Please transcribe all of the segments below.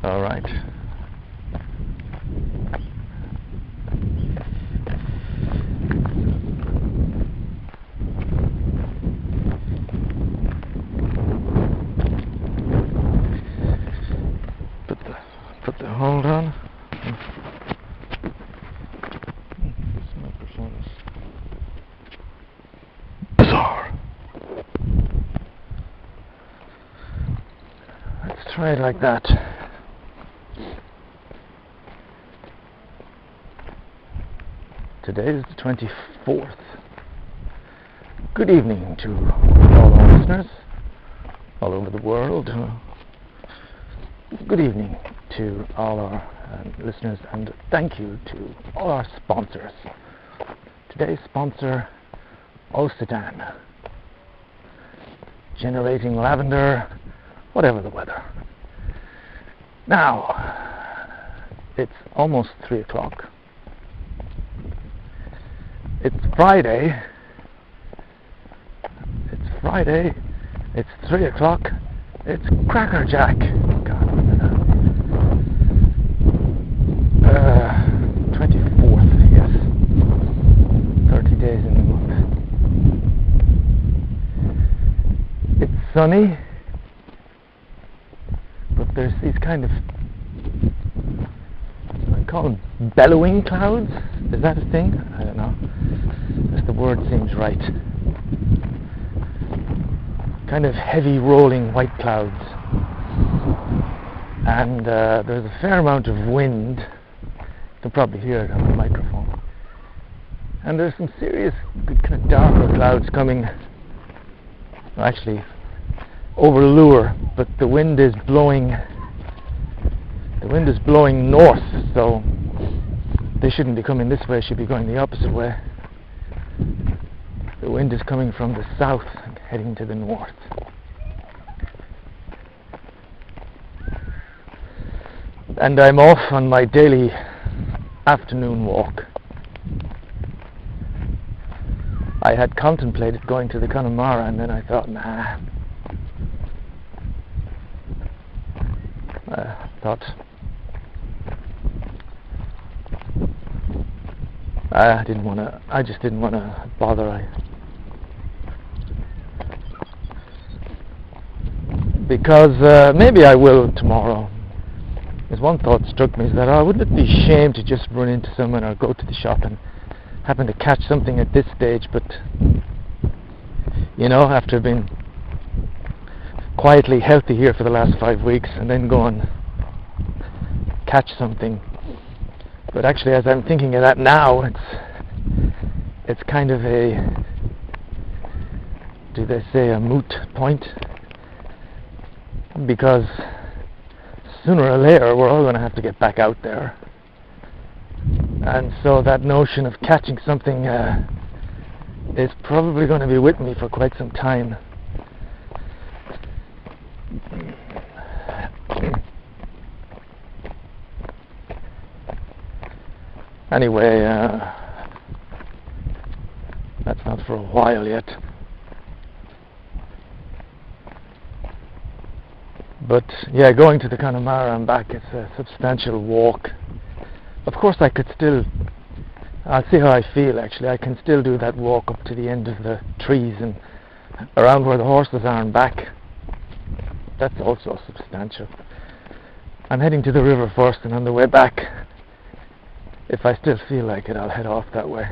All right. Put the hold on. This microphone is bizarre. Let's try it like that. Today is the 24th. Good evening to all our listeners all over the world. Good evening to all our listeners, and thank you to all our sponsors. Today's sponsor, Océtan, generating lavender, whatever the weather. Now, it's almost 3 o'clock. It's Friday. It's 3 o'clock. It's Cracker Jack. God, 24th, yes. 30 days in the month. It's sunny, but there's these kind of, I call them bellowing clouds. Is that a thing? I don't know. If the word seems right. Kind of heavy rolling white clouds. And there's a fair amount of wind. You can probably hear it on the microphone. And there's some serious kind of darker clouds coming, actually over Lure, but the wind is blowing north, so they shouldn't be coming this way, they should be going the opposite way. The wind is coming from the south and heading to the north. And I'm off on my daily afternoon walk. I had contemplated going to the Connemara, and then I thought, nah. I just didn't want to bother. Because maybe I will tomorrow. There's one thought struck me, is that wouldn't it be a shame to just run into someone or go to the shop and happen to catch something at this stage, but after being quietly healthy here for the last 5 weeks, and then go and catch something. But actually, as I'm thinking of that now, it's kind of a, do they say, a moot point? Because sooner or later we're all going to have to get back out there, and so that notion of catching something is probably going to be with me for quite some time. Anyway, that's not for a while yet. But yeah, going to the Connemara and back, it's a substantial walk. Of course, I'll see how I feel actually. I can still do that walk up to the end of the trees and around where the horses are and back. That's also substantial. I'm heading to the river first, and on the way back, if I still feel like it, I'll head off that way.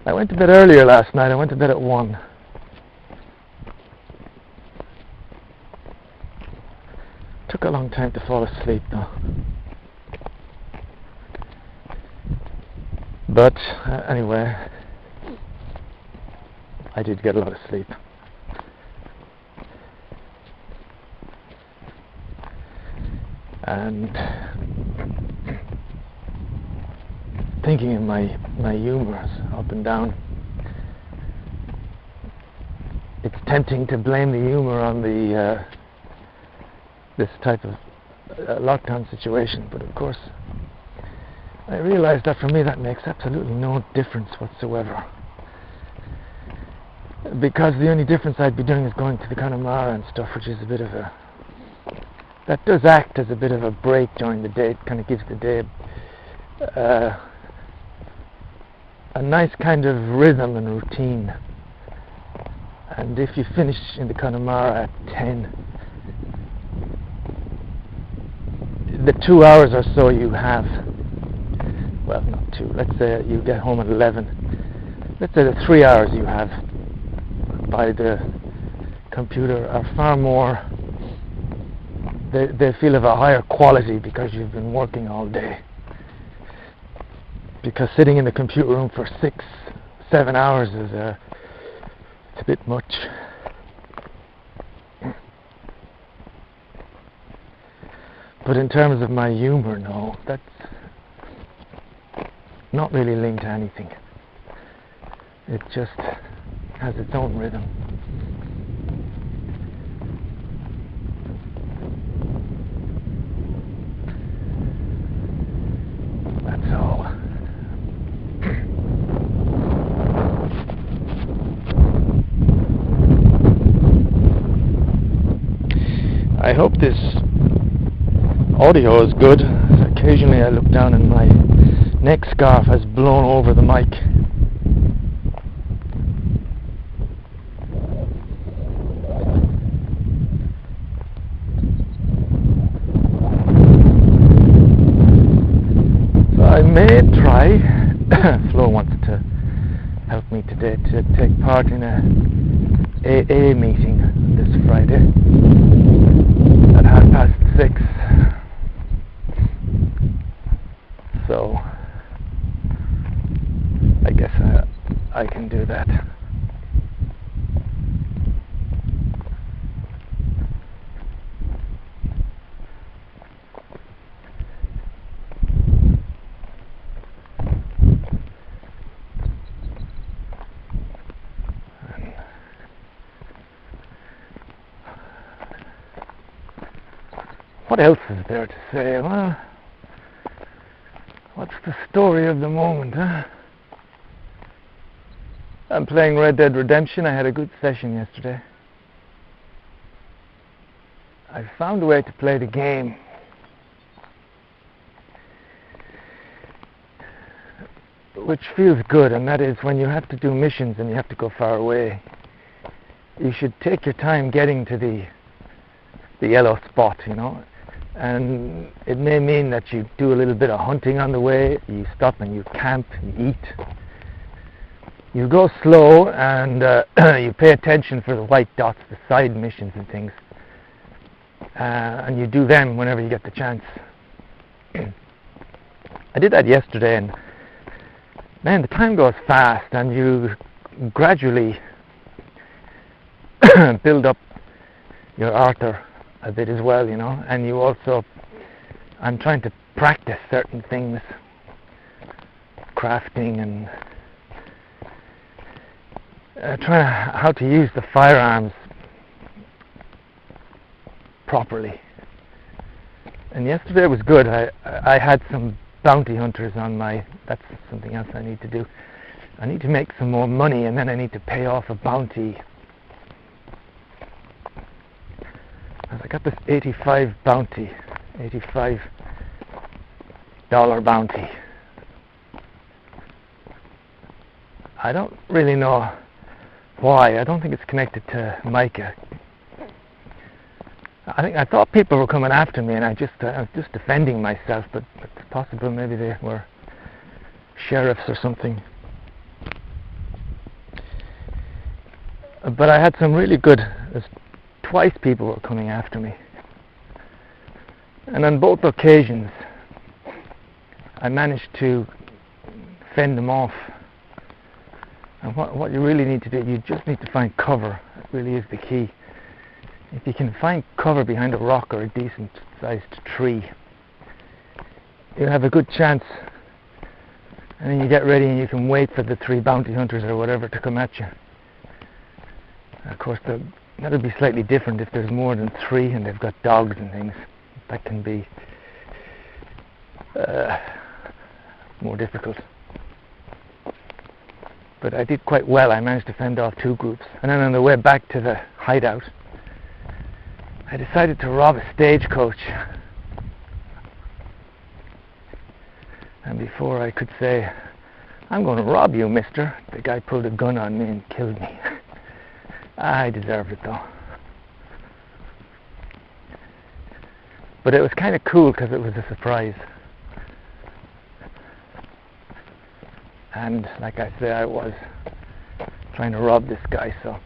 I went to bed earlier last night. I went to bed at 1. Took a long time to fall asleep though. But anyway, I did get a lot of sleep. And thinking of my humours up and down, it's tempting to blame the humour on the this type of lockdown situation, but of course I realised that for me that makes absolutely no difference whatsoever. because the only difference I'd be doing is going to the Connemara and stuff, which is a bit of a, that does act as a bit of a break during the day. It kind of gives the day a nice kind of rhythm and routine. And if you finish in the Connemara at 10, the 2 hours or so you have, well, not 2, let's say you get home at 11, let's say the 3 hours you have by the computer are far more, they feel of a higher quality because you've been working all day. Because sitting in the computer room for 6-7 hours is it's a bit much. But in terms of my humour, no, that's not really linked to anything. It just has its own rhythm. That's all. I hope this audio is good. Occasionally I look down and my neck scarf has blown over the mic. So I may try, Flo wants to help me today to take part in a AA meeting this Friday at 6:30. So I guess I can do that. What else is there to say? Well, what's the story of the moment, huh? I'm playing Red Dead Redemption. I had a good session yesterday. I found a way to play the game which feels good, and that is when you have to do missions and you have to go far away, you should take your time getting to the yellow spot, you know. And it may mean that you do a little bit of hunting on the way, you stop and you camp, you eat. You go slow and you pay attention for the white dots, the side missions and things. And you do them whenever you get the chance. I did that yesterday, and man, the time goes fast, and you gradually build up your Arthur a bit as well, you know. And you also, I'm trying to practice certain things, crafting and trying how to use the firearms properly. And yesterday was good. I had some bounty hunters on my, that's something else I need to do. I need to make some more money, and then I need to pay off a bounty. I got this 85 bounty, $85 bounty. I don't really know why. I don't think it's connected to Micah. I thought people were coming after me, and I was just defending myself, but it's possible maybe they were sheriffs or something. But I had some really good, twice people were coming after me. And on both occasions, I managed to fend them off. And what you really need to do, you just need to find cover. That really is the key. If you can find cover behind a rock or a decent sized tree, you have a good chance. And then you get ready and you can wait for the 3 bounty hunters or whatever to come at you. Of course, that'll be slightly different if there's more than 3 and they've got dogs and things. That can be more difficult. But I did quite well. I managed to fend off 2 groups. And then on the way back to the hideout, I decided to rob a stagecoach. And before I could say, "I'm going to rob you, mister," the guy pulled a gun on me and killed me. I deserved it though. But it was kind of cool because it was a surprise. And like I say, I was trying to rob this guy, so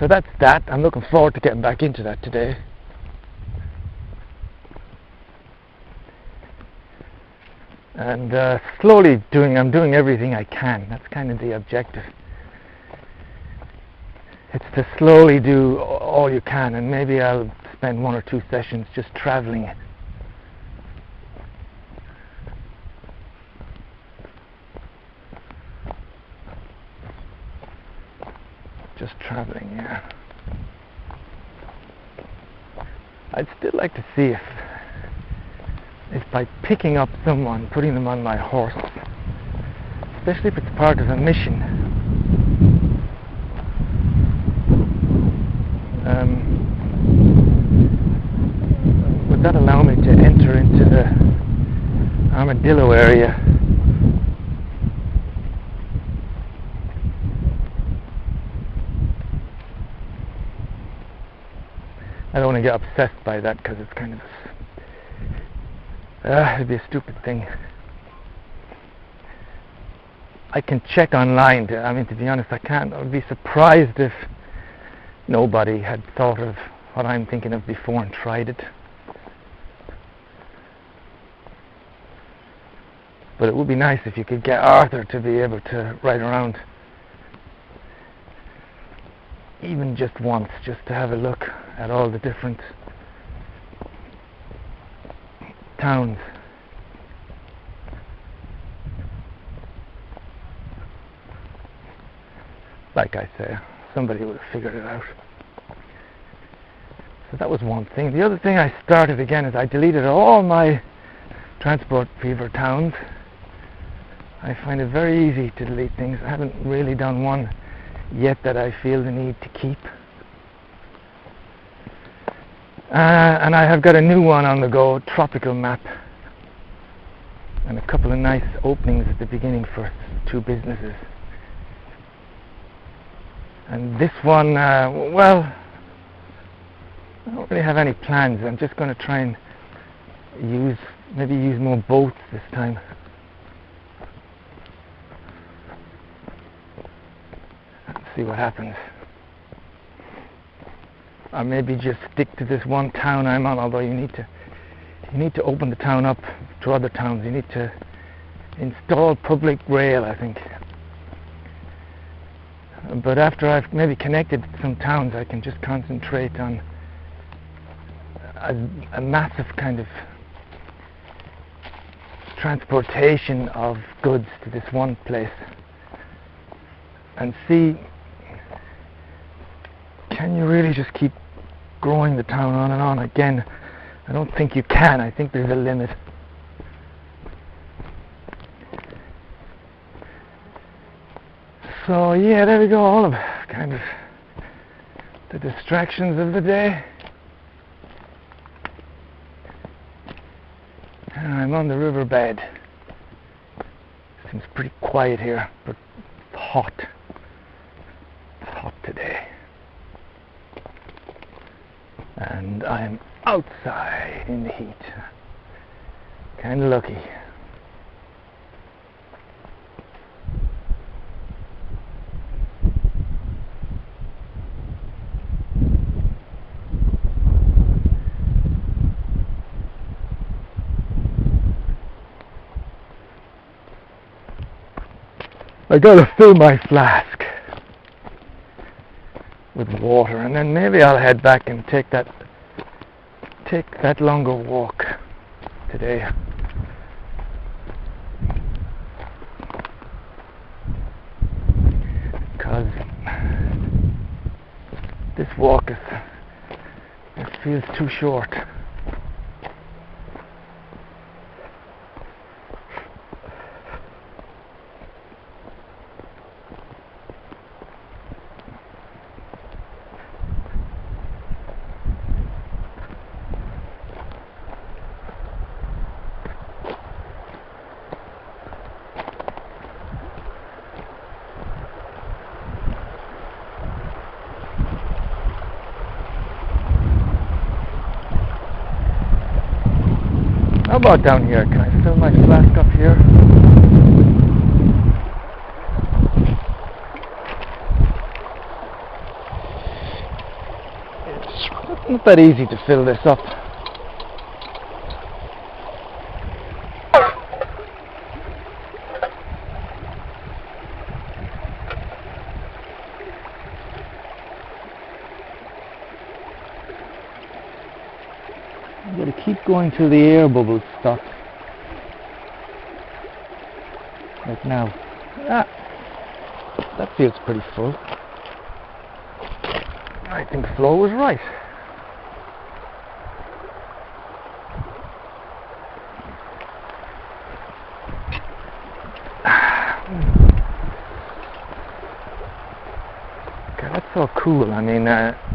that's that. I'm looking forward to getting back into that today. And I'm doing everything I can. That's kind of the objective. It's to slowly do all you can, and maybe I'll spend 1 or 2 sessions just traveling. Yeah. I'd still like to see if by picking up someone, putting them on my horse, especially if it's part of a mission, would that allow me to enter into the armadillo area? I don't want to get obsessed by that because it's kind of it'd be a stupid thing. I can check online. To be honest, I'd be surprised if nobody had thought of what I'm thinking of before and tried it. But it would be nice if you could get Arthur to be able to ride around even just once, just to have a look at all the different towns. Like I say, somebody would have figured it out. So that was one thing. The other thing I started again is I deleted all my Transport Fever towns. I find it very easy to delete things. I haven't really done one yet that I feel the need to keep. And I have got a new one on the go, Tropical Map, and a couple of nice openings at the beginning for 2 businesses. And this one, well, I don't really have any plans. I'm just going to try and use more boats this time. See what happens. Or maybe just stick to this one town I'm on, although you need to open the town up to other towns. You need to install public rail, I think. But after I've maybe connected some towns, I can just concentrate on a massive kind of transportation of goods to this one place and see, can you really just keep growing the town on and on? Again, I don't think you can. I think there's a limit. So yeah, there we go, all of kind of the distractions of the day. And I'm on the riverbed. Seems pretty quiet here, but it's hot. It's hot today. And I'm outside in the heat. Kind of lucky. I gotta fill my flask with water, and then maybe I'll head back and take that longer walk today. Because this walk feels too short. about down here? Can I fill my flask up here? It's not that easy to fill this up. I've got to keep going till the air bubbles stop. Like now. Ah, that feels pretty full. I think Flo was right. Okay, that's so cool. I mean,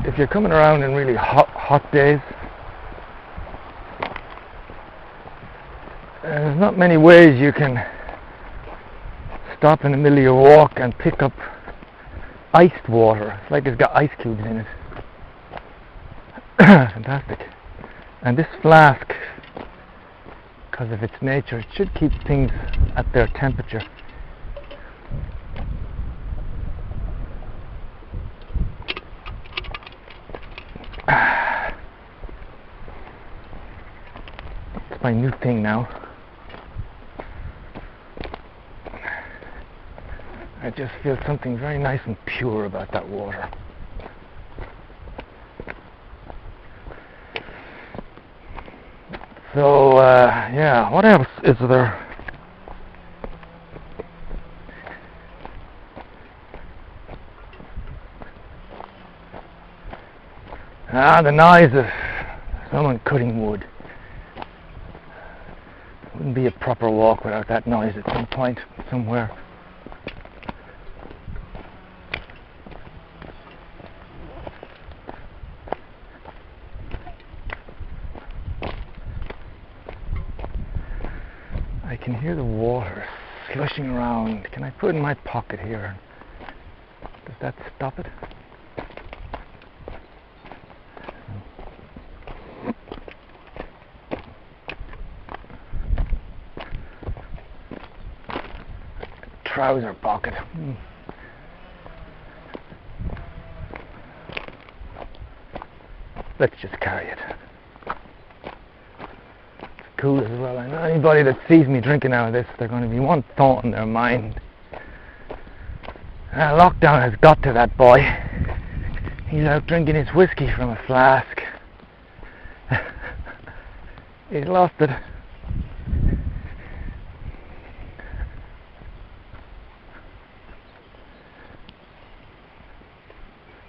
if you're coming around in really hot days, there's not many ways you can stop in the middle of your walk and pick up iced water. It's like it's got ice cubes in it. Fantastic. And this flask, because of its nature, it should keep things at their temperature. It's my new thing now. I just feel something very nice and pure about that water. So, yeah, what else is there? The noise of someone cutting wood. Wouldn't be a proper walk without that noise at some point, somewhere. I can hear the water slushing around. Can I put it in my pocket here? Does that stop it? Trouser pocket. Let's just carry it. Cool as well. I know anybody that sees me drinking out of this, they're going to be one thought in their mind. Lockdown has got to that boy. He's out drinking his whiskey from a flask. He's lost it.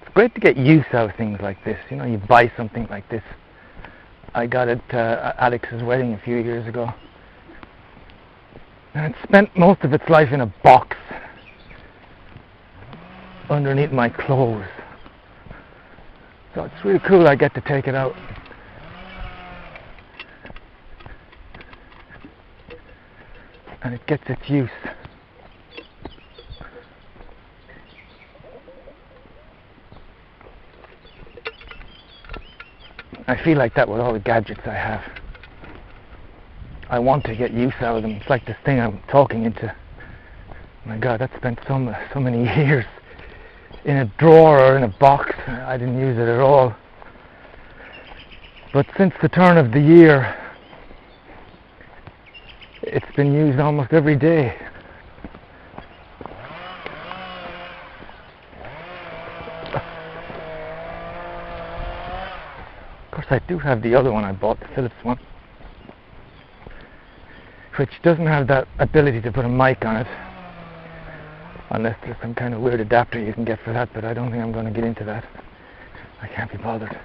It's great to get use out of things like this. You know, you buy something like this. I got it at Alex's wedding a few years ago, and it spent most of its life in a box underneath my clothes. So it's really cool I get to take it out. And it gets its use. I feel like that with all the gadgets I have. I want to get use out of them. It's like this thing I'm talking into. My God, that spent so many years in a drawer or in a box. I didn't use it at all. But since the turn of the year, it's been used almost every day. Of course, I do have the other one I bought, the Philips one, which doesn't have that ability to put a mic on it, unless there's some kind of weird adapter you can get for that, but I don't think I'm going to get into that. I can't be bothered.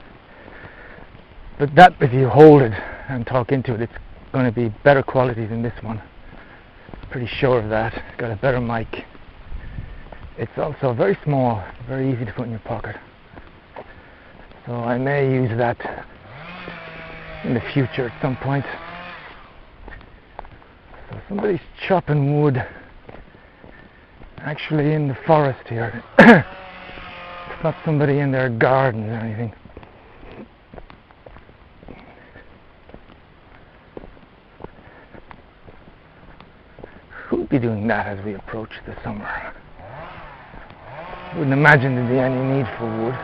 But that, if you hold it and talk into it, it's going to be better quality than this one. Pretty sure of that. It's got a better mic. It's also very small, very easy to put in your pocket. So I may use that in the future at some point. So somebody's chopping wood actually in the forest here. It's not somebody in their garden or anything. will be doing that as we approach the summer. Wouldn't imagine there'd be any need for wood.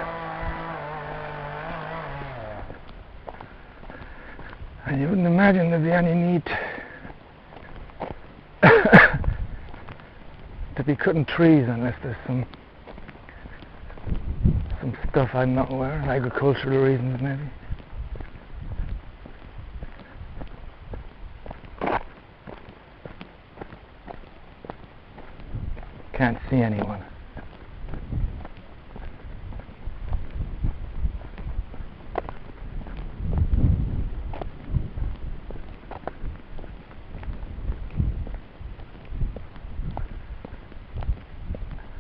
And you wouldn't imagine there'd be any need to be cutting trees unless there's some stuff I'm not aware of, agricultural reasons maybe. Can't see anyone.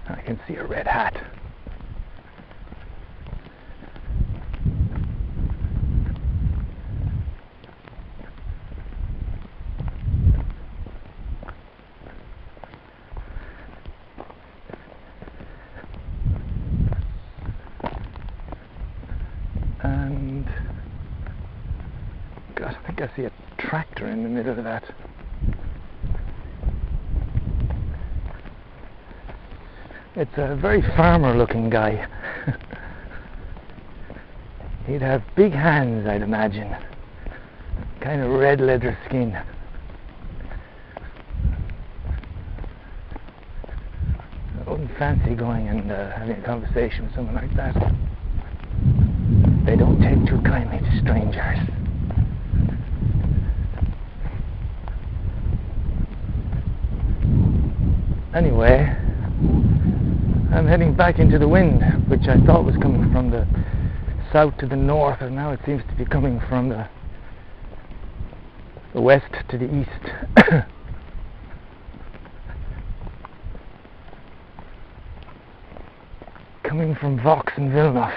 I can see a red hat. And God, I think I see a tractor in the middle of that. It's a very farmer-looking guy. He'd have big hands, I'd imagine. Kind of red leather skin. I wouldn't fancy going and having a conversation with someone like that. They don't take too kindly to strangers. Anyway, I'm heading back into the wind, which I thought was coming from the south to the north, and now it seems to be coming from the west to the east. Coming from Vox and Villeneuve.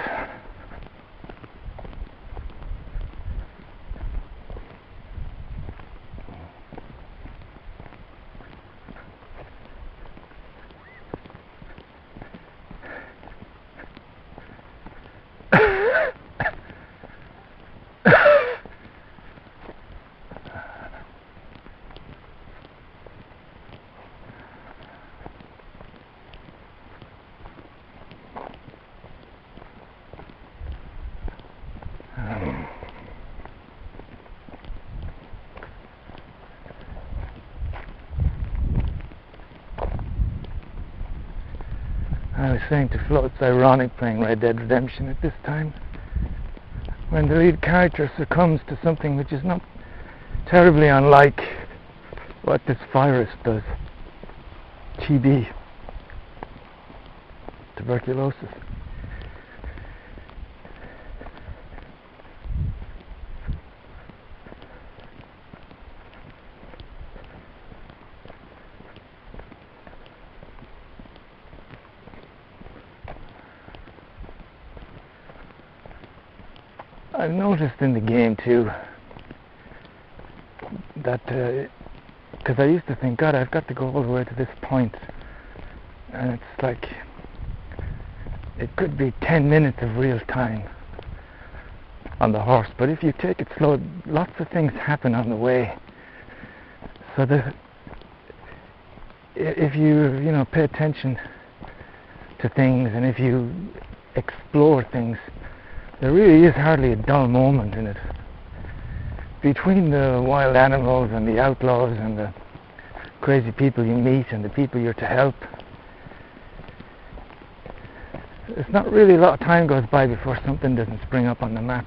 I was saying to Flo, it's ironic playing Red Dead Redemption at this time, when the lead character succumbs to something which is not terribly unlike what this virus does. TB. Tuberculosis. I've noticed in the game too that because I used to think, God, I've got to go all the way to this point, and it's like it could be 10 minutes of real time on the horse, but if you take it slow, lots of things happen on the way, so that if you pay attention to things and if you explore things, there really is hardly a dull moment in it. Between the wild animals and the outlaws and the crazy people you meet and the people you're to help, it's not really a lot of time goes by before something doesn't spring up on the map.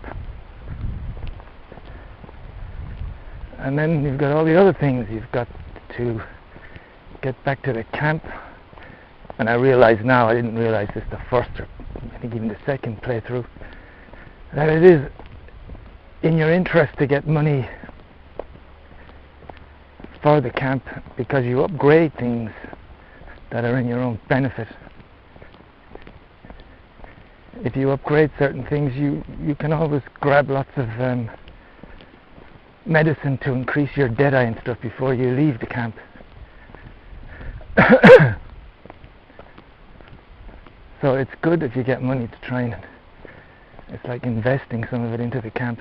And then you've got all the other things. You've got to get back to the camp, and I realise now, I didn't realise this the first or I think even the second playthrough, that it is in your interest to get money for the camp, because you upgrade things that are in your own benefit. If you upgrade certain things, you can always grab lots of medicine to increase your Deadeye and stuff before you leave the camp. So it's good if you get money to train. It's like investing some of it into the camp.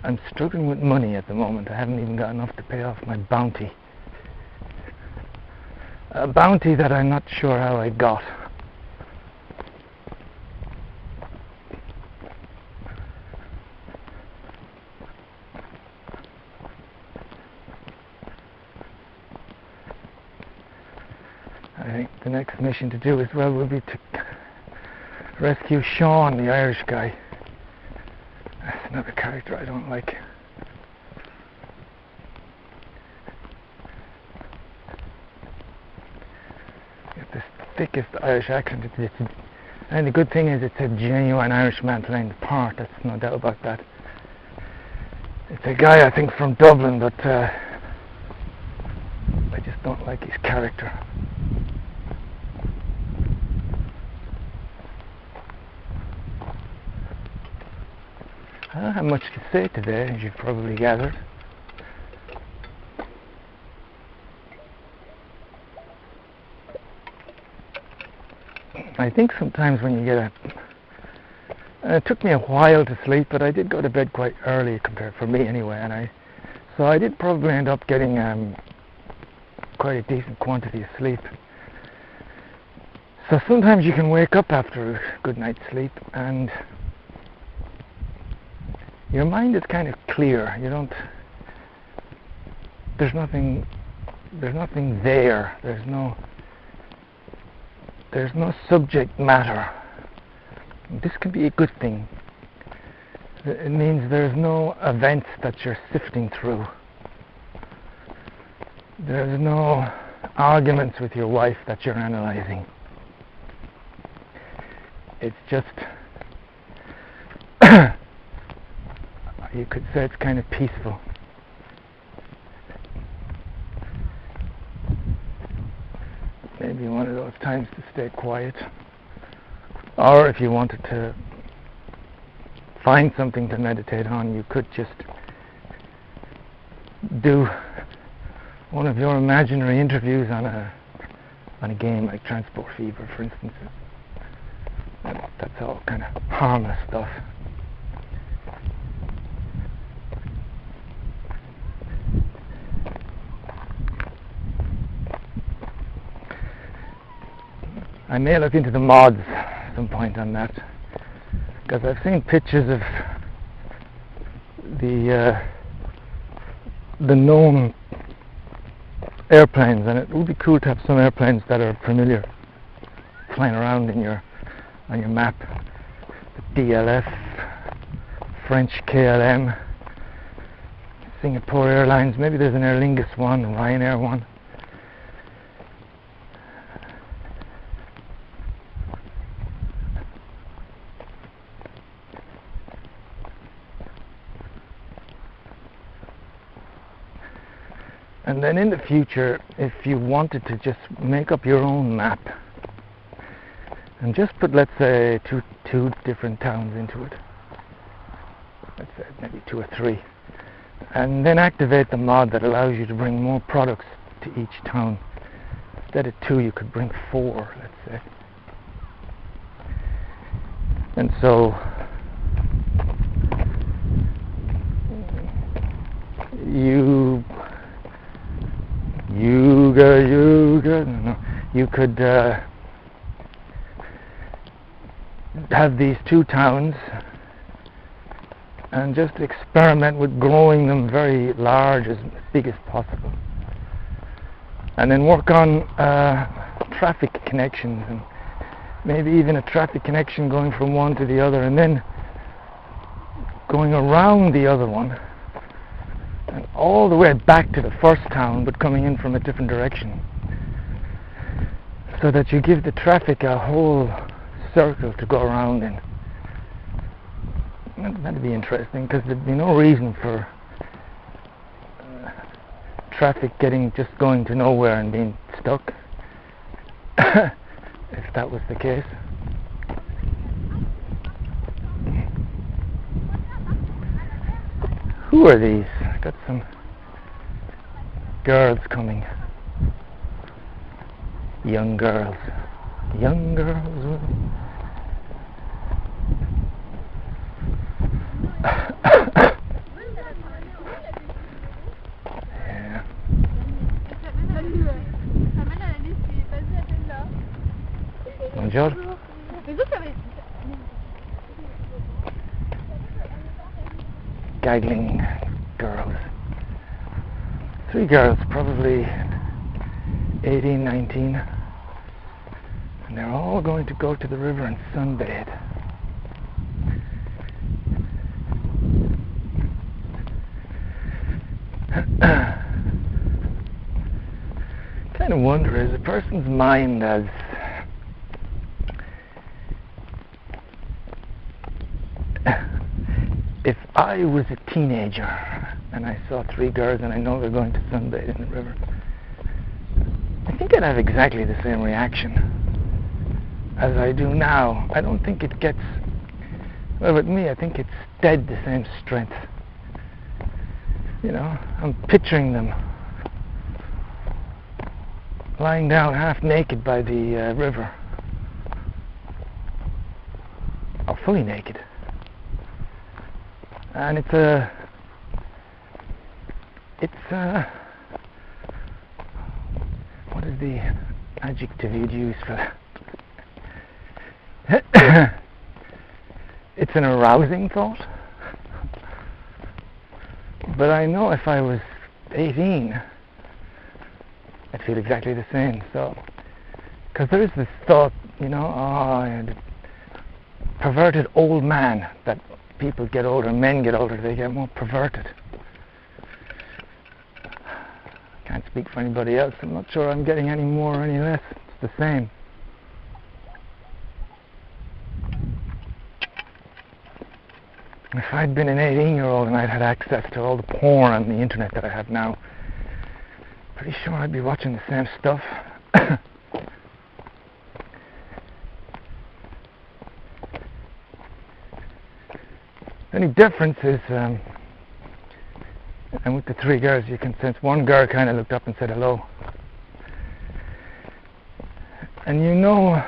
I'm struggling with money at the moment. I haven't even got enough to pay off my bounty. A bounty that I'm not sure how I got. I think the next mission to do as well will be to rescue Sean, the Irish guy. That's another character I don't like. Got this thickest Irish accent. And the good thing is it's a genuine Irishman playing the part. That's no doubt about that. It's a guy I think from Dublin, but I just don't like his character. I don't have much to say today, as you've probably gathered. I think sometimes when you get it took me a while to sleep, but I did go to bed quite early compared for me anyway, so I did probably end up getting quite a decent quantity of sleep. So sometimes you can wake up after a good night's sleep and your mind is kind of clear. There's nothing there. There's no subject matter. This can be a good thing. It means there's no events that you're sifting through. There's no arguments with your wife that you're analyzing. It's just you could say it's kind of peaceful. Maybe one of those times to stay quiet. Or if you wanted to find something to meditate on, you could just do one of your imaginary interviews on a game like Transport Fever, for instance. That's all kind of harmless stuff. I may look into the mods at some point on that, because I've seen pictures of the known airplanes, and it would be cool to have some airplanes that are familiar flying around on your map. The DLF, French KLM, Singapore Airlines, maybe there's an Aer Lingus one, a Ryanair one. And then in the future, if you wanted to just make up your own map and just put, let's say, two different towns into it, let's say maybe 2 or 3, and then activate the mod that allows you to bring more products to each town. Instead of 2, you could bring 4, let's say. And so you could have these 2 towns and just experiment with growing them very large, as big as possible, and then work on traffic connections, and maybe even a traffic connection going from one to the other and then going around the other one and all the way back to the first town, but coming in from a different direction, so that you give the traffic a whole circle to go around in. That'd be interesting, because there'd be no reason for traffic just going to nowhere and being stuck, if that was the case. Who are these? I got some girls coming. Young girls. Young girls. gaggling girls. 3 girls, probably 18, 19. And they're all going to go to the river and sunbathe. Kind of wonder, is a person's mind as if I was a teenager and I saw 3 girls and I know they're going to sunbathe in the river, I think I'd have exactly the same reaction as I do now. I don't think it gets, well, with me, I think it's dead the same strength. You know, I'm picturing them lying down half naked by the river, or fully naked. And it's what is the adjective you'd use for that? It's an arousing thought. But I know if I was 18, I'd feel exactly the same. So, because there is this thought, you know, the perverted old man, that people get older, men get older, they get more perverted. Can't speak for anybody else. I'm not sure I'm getting any more or any less. It's the same. If I'd been an 18-year-old and I'd had access to all the porn on the internet that I have now, pretty sure I'd be watching the same stuff. The only difference is, and with the 3 girls you can sense, one girl kind of looked up and said hello. And you know,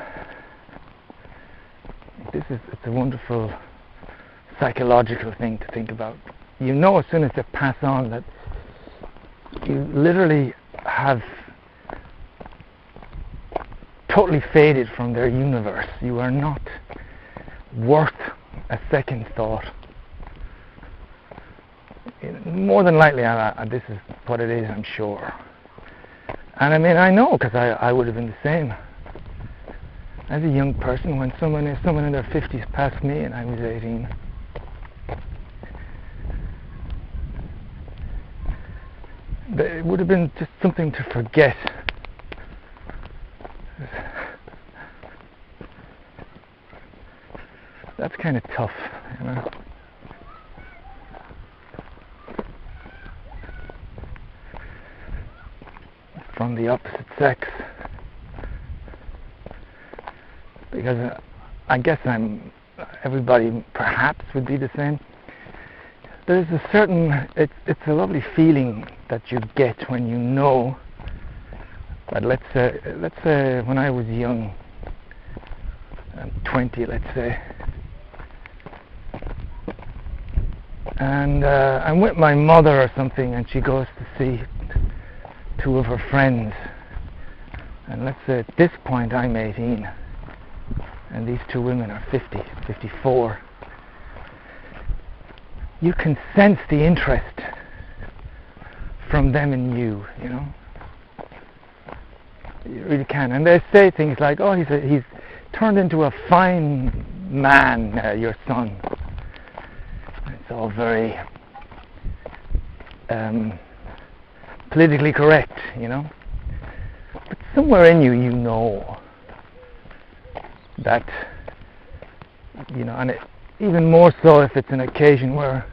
it's a wonderful psychological thing to think about. You know as soon as they pass on that you literally have totally faded from their universe. You are not worth a second thought. More than likely, this is what it is, I'm sure. And I mean, I know, because I would have been the same. As a young person, when someone in their 50s passed me and I was 18, it would have been just something to forget. That's kind of tough, you know. From the opposite sex, because I guess everybody perhaps would be the same. There's a certain, it's a lovely feeling that you get when you know that, let's say when I was young, 20, let's say, and I'm with my mother or something, and she goes to see 2 of her friends, and let's say at this point I'm 18 and these 2 women are 50, 54. You can sense the interest from them in you, you know. You really can. And they say things like, oh, he's turned into a fine man, your son. It's all very politically correct, you know. But somewhere in you, you know that, you know, and even more so if it's an occasion where,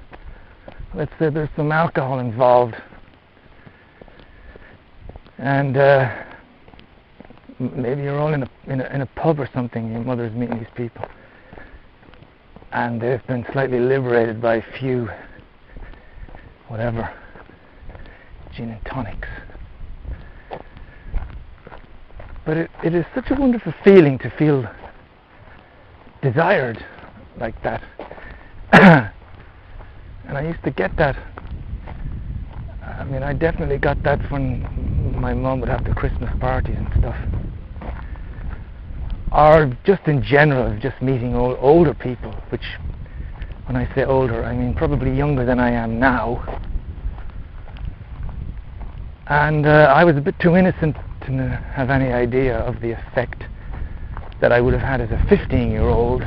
let's say, there's some alcohol involved, and maybe you're all in a pub or something. Your mother's meeting these people, and they've been slightly liberated by a few, whatever, gin and tonics. But it is such a wonderful feeling to feel desired like that. And I used to get that. I mean, I definitely got that when my mum would have the Christmas parties and stuff. Or just in general, just meeting older people, which When I say older, I mean probably younger than I am now. And I was a bit too innocent to have any idea of the effect that I would have had as a 15-year-old,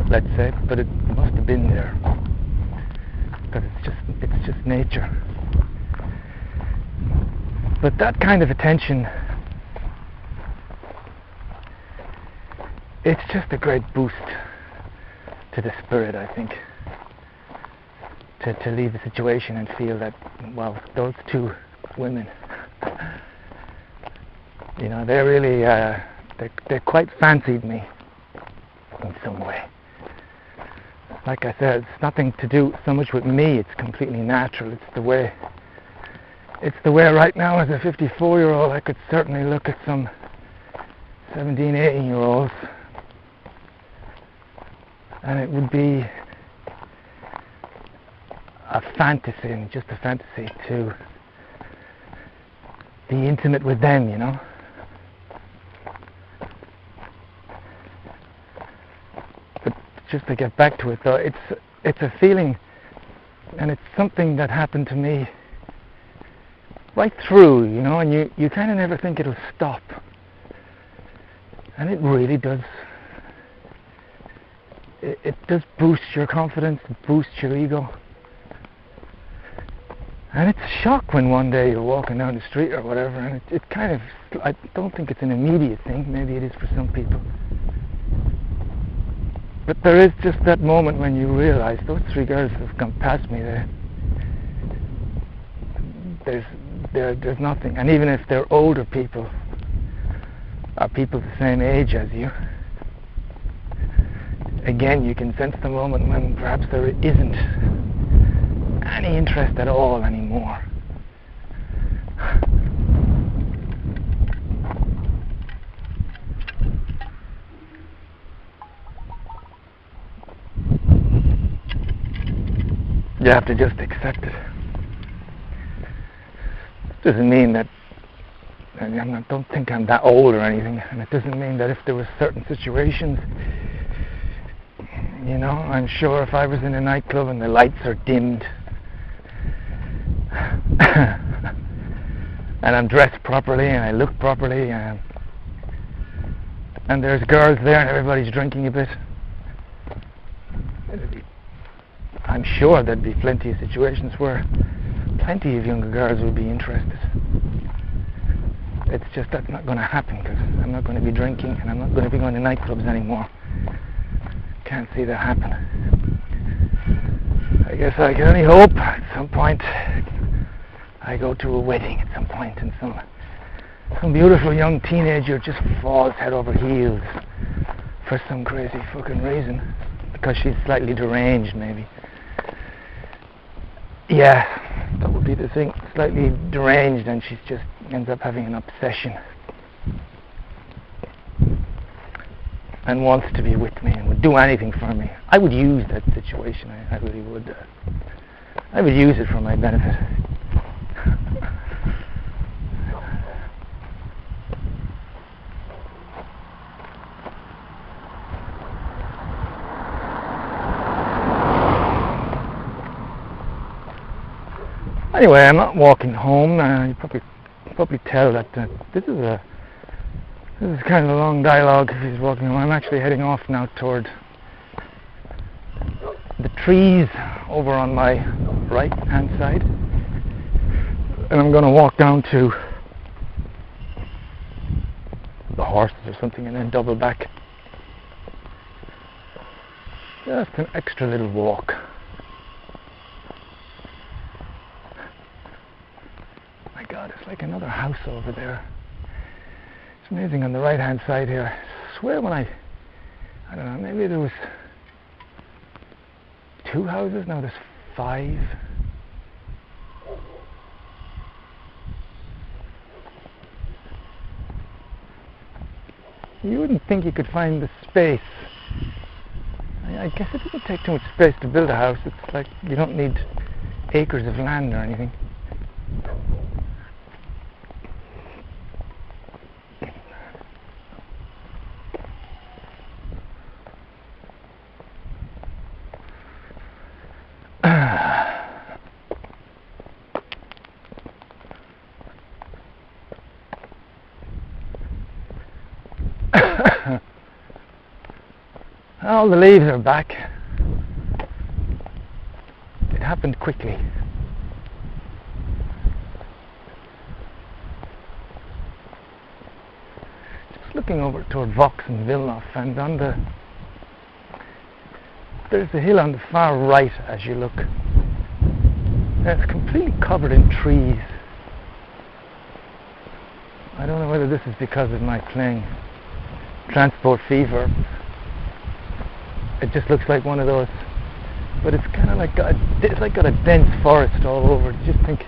let's say, but it must have been there, because it's just nature. But that kind of attention, it's just a great boost to the spirit, I think, to leave the situation and feel that, wow, those two women, you know, they really, they quite fancied me in some way. Like I said, it's nothing to do so much with me, it's completely natural. It's the way right now as a 54-year-old I could certainly look at some 17, 18-year-olds and it would be a fantasy, and just a fantasy to be intimate with them, you know. But just to get back to it though, it's a feeling, and it's something that happened to me right through, you know, and you kind of never think it'll stop, and it really does. It does boost your confidence, it boosts your ego, and it's a shock when one day you're walking down the street or whatever, and it kind of, I don't think it's an immediate thing, maybe it is for some people, but there is just that moment when you realize those three girls have come past me there. There's nothing, and even if they're older people, or people the same age as you, again you can sense the moment when perhaps there isn't any interest at all anymore. You have to just accept it. Doesn't mean that, and I don't think I'm that old or anything, and it doesn't mean that if there were certain situations, you know, I'm sure if I was in a nightclub and the lights are dimmed and I'm dressed properly and I look properly and there's girls there and everybody's drinking a bit, I'm sure there'd be plenty of situations where plenty of younger girls would be interested. It's just that's not going to happen because I'm not going to be drinking and I'm not going to be going to nightclubs anymore. Can't see that happen. I guess I can only hope at some point I go to a wedding at some point and some beautiful young teenager just falls head over heels for some crazy fucking reason, because she's slightly deranged maybe. Yeah, that would be the thing, slightly deranged, and she just ends up having an obsession and wants to be with me and would do anything for me. I would use that situation, I really would. I would use it for my benefit. Anyway, I'm not walking home. You probably tell that this is kind of a long dialogue if he's walking home. I'm actually heading off now toward the trees over on my right hand side, and I'm going to walk down to the horses or something and then double back. Just an extra little walk. My God, it's like another house over there. It's amazing on the right hand side here. I swear when I don't know, maybe there was 2 houses, now there's 5. You wouldn't think you could find the space. I guess it doesn't take too much space to build a house. It's like you don't need acres of land or anything. all the leaves are back. It happened quickly. Just looking over toward Vox and Villeneuve, and there's a hill on the far right as you look. And it's completely covered in trees. I don't know whether this is because of my playing Transport Fever. It just looks like one of those, but it's kind of like it's like got a dense forest all over. I just think,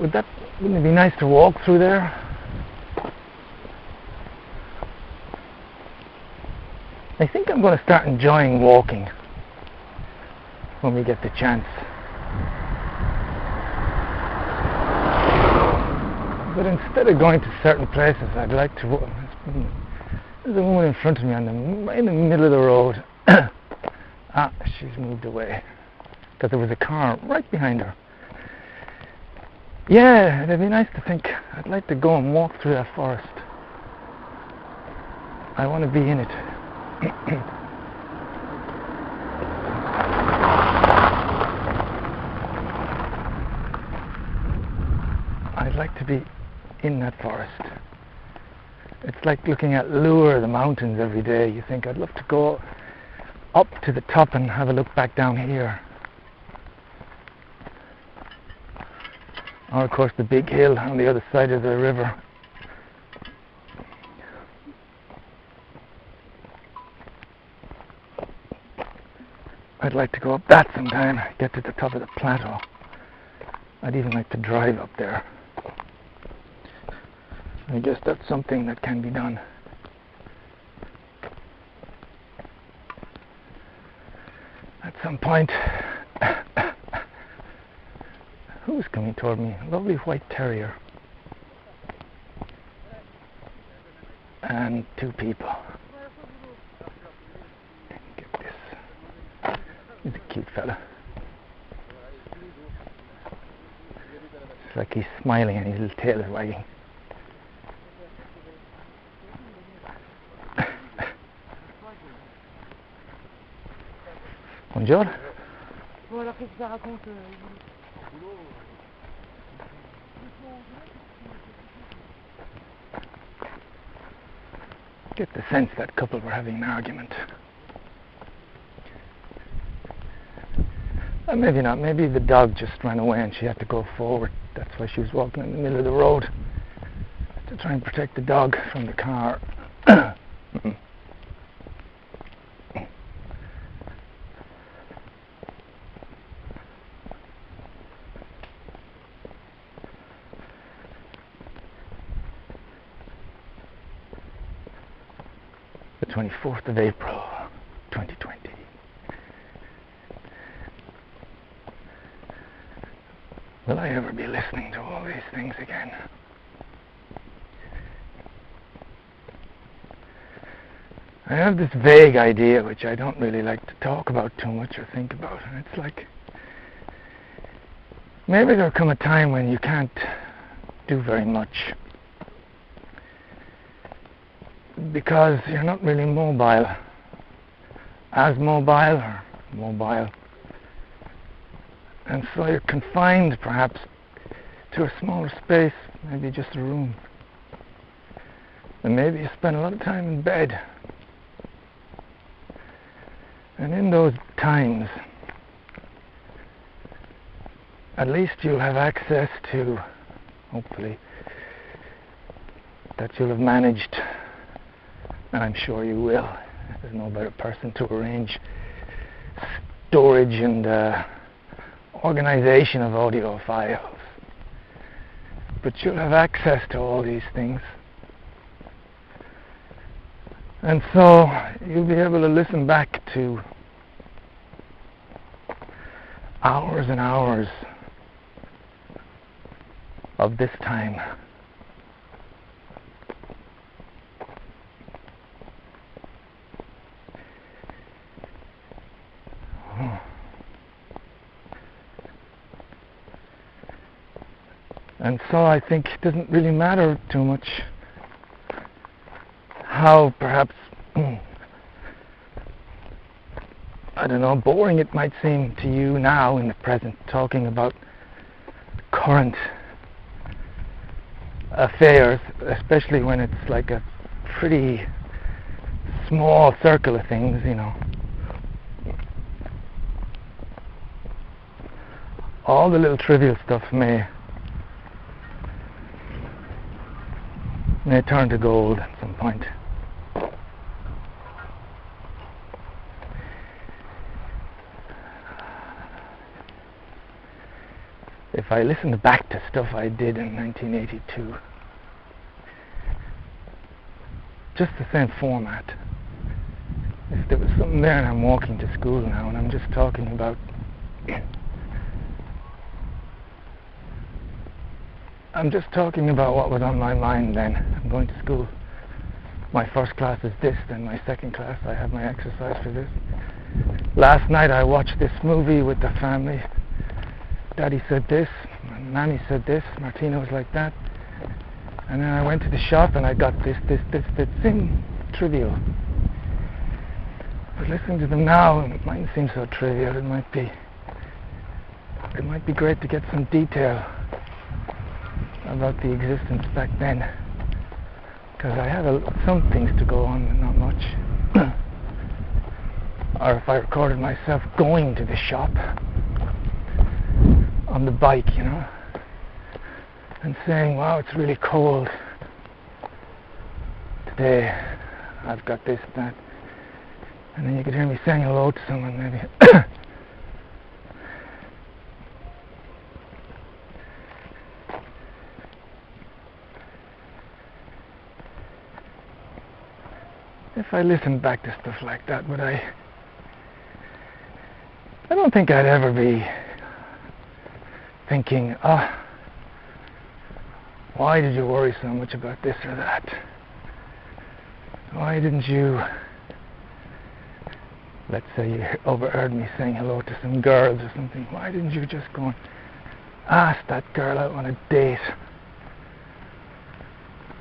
wouldn't it be nice to walk through there? I think I'm going to start enjoying walking when we get the chance. But instead of going to certain places, I'd like to walk. There's a woman in front of me in the middle of the road. She's moved away because there was a car right behind her. Yeah, it'd be nice to think. I'd like to go and walk through that forest. I want to be in it. I'd like to be in that forest. It's like looking at Lure, the mountains, every day. You think, I'd love to go up to the top and have a look back down here. Or of course the big hill on the other side of the river. I'd like to go up that sometime, get to the top of the plateau. I'd even like to drive up there. I guess that's something that can be done. At some point. Who's coming toward me? A lovely white terrier. And two people. Get this. He's a cute fella. It's like he's smiling and his little tail is wagging. Bonjour. Bon alors qu'est-ce que ça raconte Get the sense that couple were having an argument. Maybe not. Maybe the dog just ran away and she had to go forward. That's why she was walking in the middle of the road, to try and protect the dog from the car. The 24th of April, 2020. Will I ever be listening to all these things again? I have this vague idea which I don't really like to talk about too much or think about, and it's like maybe there'll come a time when you can't do very much because you're not really mobile, and so you're confined perhaps to a smaller space, maybe just a room, and maybe you spend a lot of time in bed. And in those times, at least you'll have access to, hopefully, that you'll have managed, and I'm sure you will. There's no better person to arrange storage and organization of audio files. But you'll have access to all these things. And so you'll be able to listen back to hours and hours of this time. And so I think it doesn't really matter too much how perhaps I don't know, boring it might seem to you now in the present, talking about current affairs, especially when it's like a pretty small circle of things, you know. All the little trivial stuff may turn to gold at some point. If I listened back to stuff I did in 1982, just the same format. If there was something there and I'm walking to school now and I'm just talking about what was on my mind then. I'm going to school. My first class is this, then my second class I have my exercise for this. Last night I watched this movie with the family. Daddy said this, Mammy said this, Martina was like that. And then I went to the shop and I got this thing, trivial. But listening to them now, it mightn't seem so trivial. It might be great to get some detail about the existence back then. Because I have some things to go on, but not much. Or if I recorded myself going to the shop on the bike, you know, and saying, wow, it's really cold today, I've got this, that, and then you could hear me saying hello to someone maybe. If I listened back to stuff like that, would I don't think I'd ever be thinking, why did you worry so much about this or that? Why didn't you, let's say you overheard me saying hello to some girls or something, why didn't you just go and ask that girl out on a date?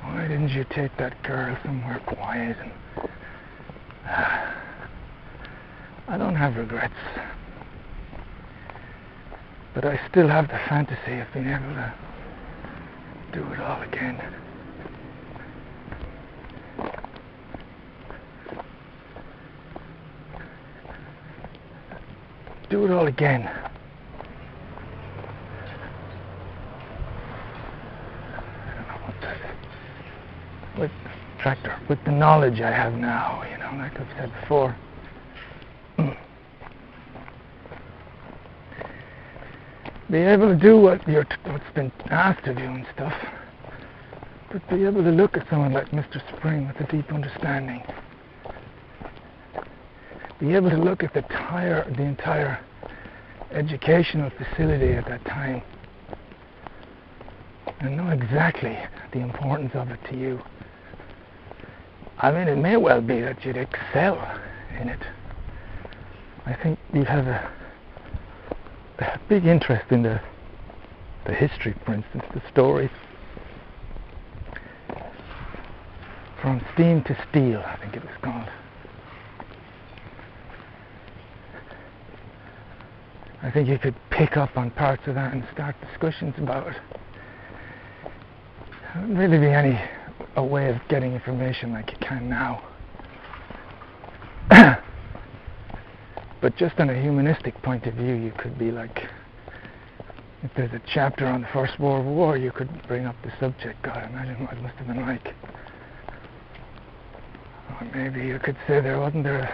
Why didn't you take that girl somewhere quiet? And I don't have regrets, but I still have the fantasy of being able to do it all again. Do it all again. I don't know what that is. With tractor, with the knowledge I have now, you know, like I've said before. Be able to do what's been asked of you and stuff, but be able to look at someone like Mr. Spring with a deep understanding. Be able to look at the entire educational facility at that time and know exactly the importance of it to you. I mean, it may well be that you'd excel in it. I think you'd have a big interest in the history, for instance, the story. From Steam to Steel, I think it was called. I think you could pick up on parts of that and start discussions about it. There wouldn't really be a way of getting information like you can now. But just on a humanistic point of view, you could be like, if there's a chapter on the First World War, you could bring up the subject. God, imagine what it must have been like. Or maybe you could say wasn't there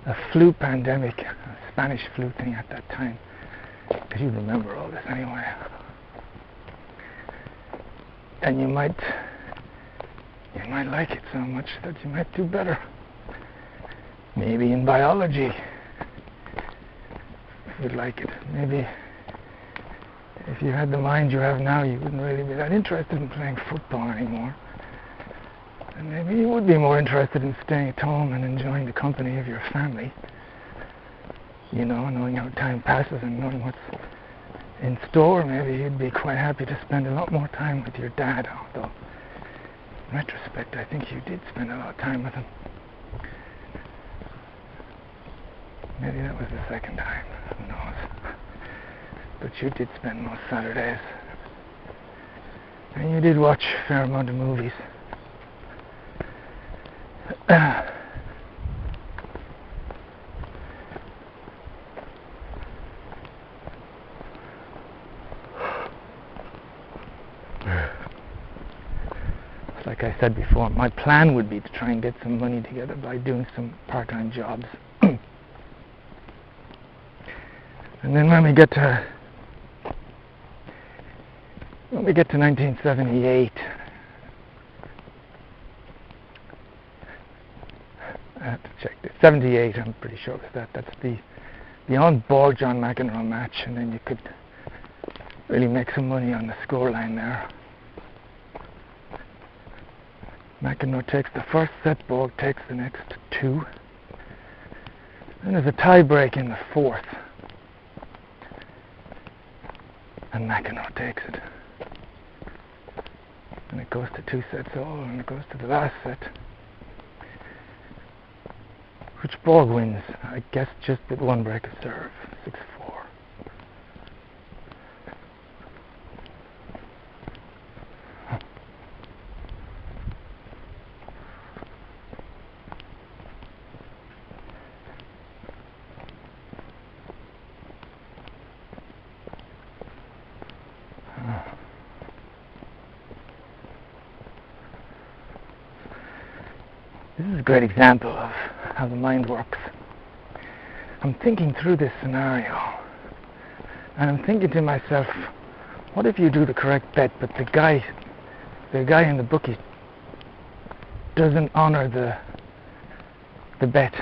a flu pandemic, a Spanish flu thing at that time, because you remember all this anyway. And you might like it so much that you might do better. Maybe in biology you'd like it. Maybe if you had the mind you have now, you wouldn't really be that interested in playing football anymore. And maybe you would be more interested in staying at home and enjoying the company of your family. You know, knowing how time passes and knowing what's in store. Maybe you'd be quite happy to spend a lot more time with your dad, although in retrospect I think you did spend a lot of time with him. Maybe that was the second time. Who knows? But you did spend most Saturdays. And you did watch a fair amount of movies. Like I said before, my plan would be to try and get some money together by doing some part-time jobs. And then when we get to 1978, I have to check this. 78, I'm pretty sure was that. That's the on-board John McEnroe match, and then you could really make some money on the scoreline there. McEnroe takes the first set, Borg takes the next two. Then there's a tie break in the fourth. And McEnroe takes it. And it goes to 2 sets all, and it goes to the last set, which Borg wins, I guess, just with one break of serve, 6-4. This is a great example of how the mind works. I'm thinking through this scenario, and I'm thinking to myself, what if you do the correct bet, but the guy in the bookie doesn't honor the bet?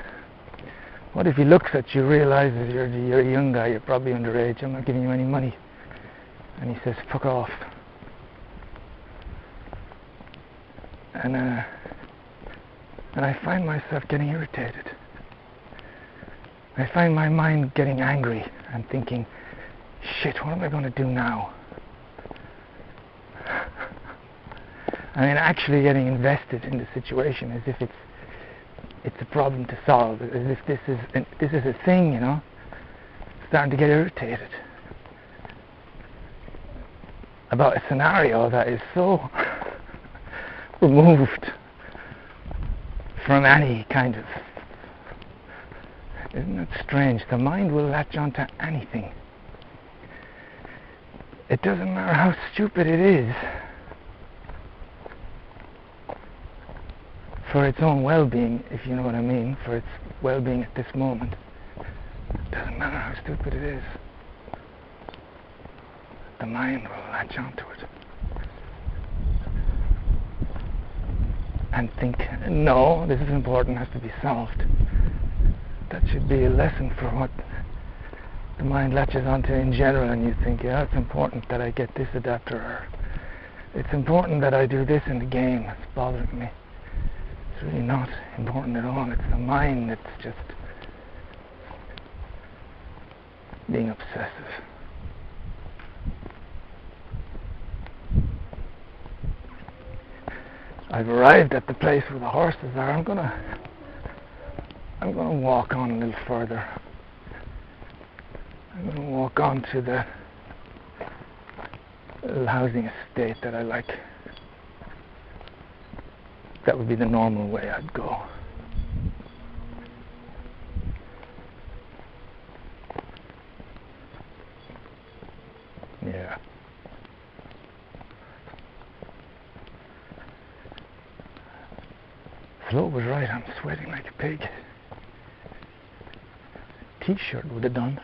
What if he looks at you, realizes you're a young guy, you're probably underage, I'm not giving you any money, and he says, fuck off. And I find myself getting irritated. I find my mind getting angry and thinking, shit, what am I going to do now? I mean, actually getting invested in the situation as if it's a problem to solve, as if this is a thing, you know. Starting to get irritated about a scenario that is so removed from any kind of... Isn't it strange? The mind will latch onto anything. It doesn't matter how stupid it is, for its own well-being, if you know what I mean, for its well-being at this moment. It doesn't matter how stupid it is. The mind will latch onto it and think, no, this is important, has to be solved. That should be a lesson for what the mind latches onto in general, and you think, yeah, it's important that I get this adapter, or it's important that I do this in the game, it's bothering me. It's really not important at all. It's the mind that's just being obsessive. I've arrived at the place where the horses are. I'm gonna walk on a little further. I'm gonna walk on to the little housing estate that I like. That would be the normal way I'd go. Yeah. Flo was right, I'm sweating like a pig. T-shirt would have done.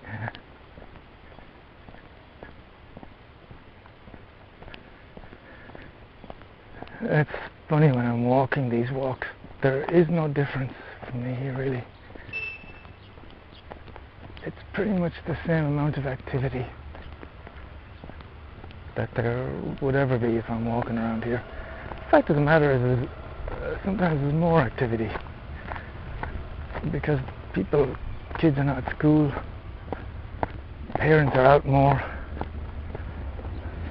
Yeah. It's funny when I'm walking these walks, there is no difference for me really. It's pretty much the same amount of activity that there would ever be if I'm walking around here. The fact of the matter is sometimes there's more activity because kids are not at school, parents are out more.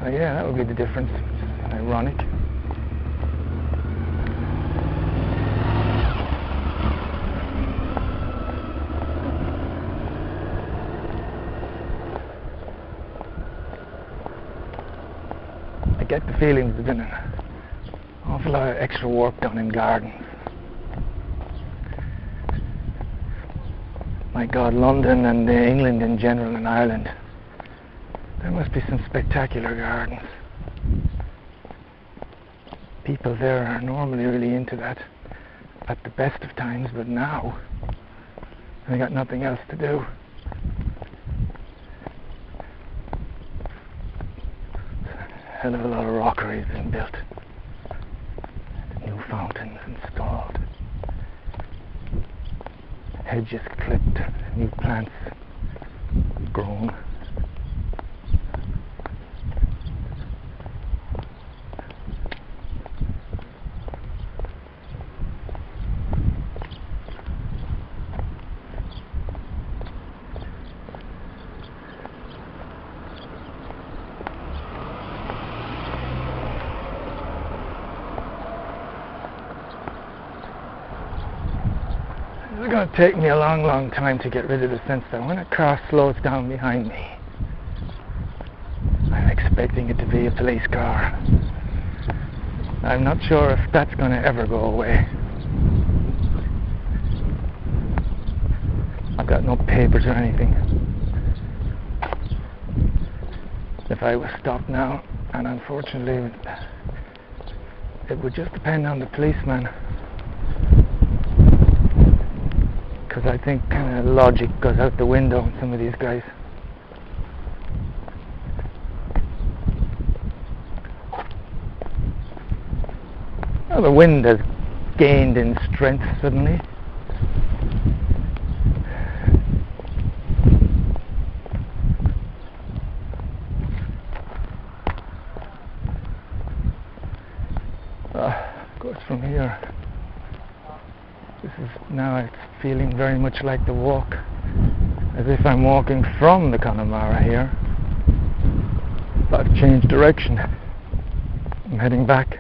So yeah, that would be the difference, which is ironic. get the feeling there's been an awful lot of extra work done in gardens. My God, London and England in general and Ireland, there must be some spectacular gardens. People there are normally really into that at the best of times, but now they got nothing else to do. A hell of a lot of rockery has been built. New fountains installed. Hedges clipped. New plants grown. It's going to take me a long time to get rid of the sense that when a car slows down behind me, I'm expecting it to be a police car. I'm not sure if that's going to ever go away. I've got no papers or anything. If I was stopped now, and unfortunately it would just depend on the policeman. Because I think kind of logic goes out the window in some of these guys. Well, the wind has gained in strength suddenly. Of course, from here, now it's feeling very much like the walk, as if I'm walking from the Connemara here, but I've changed direction. I'm heading back.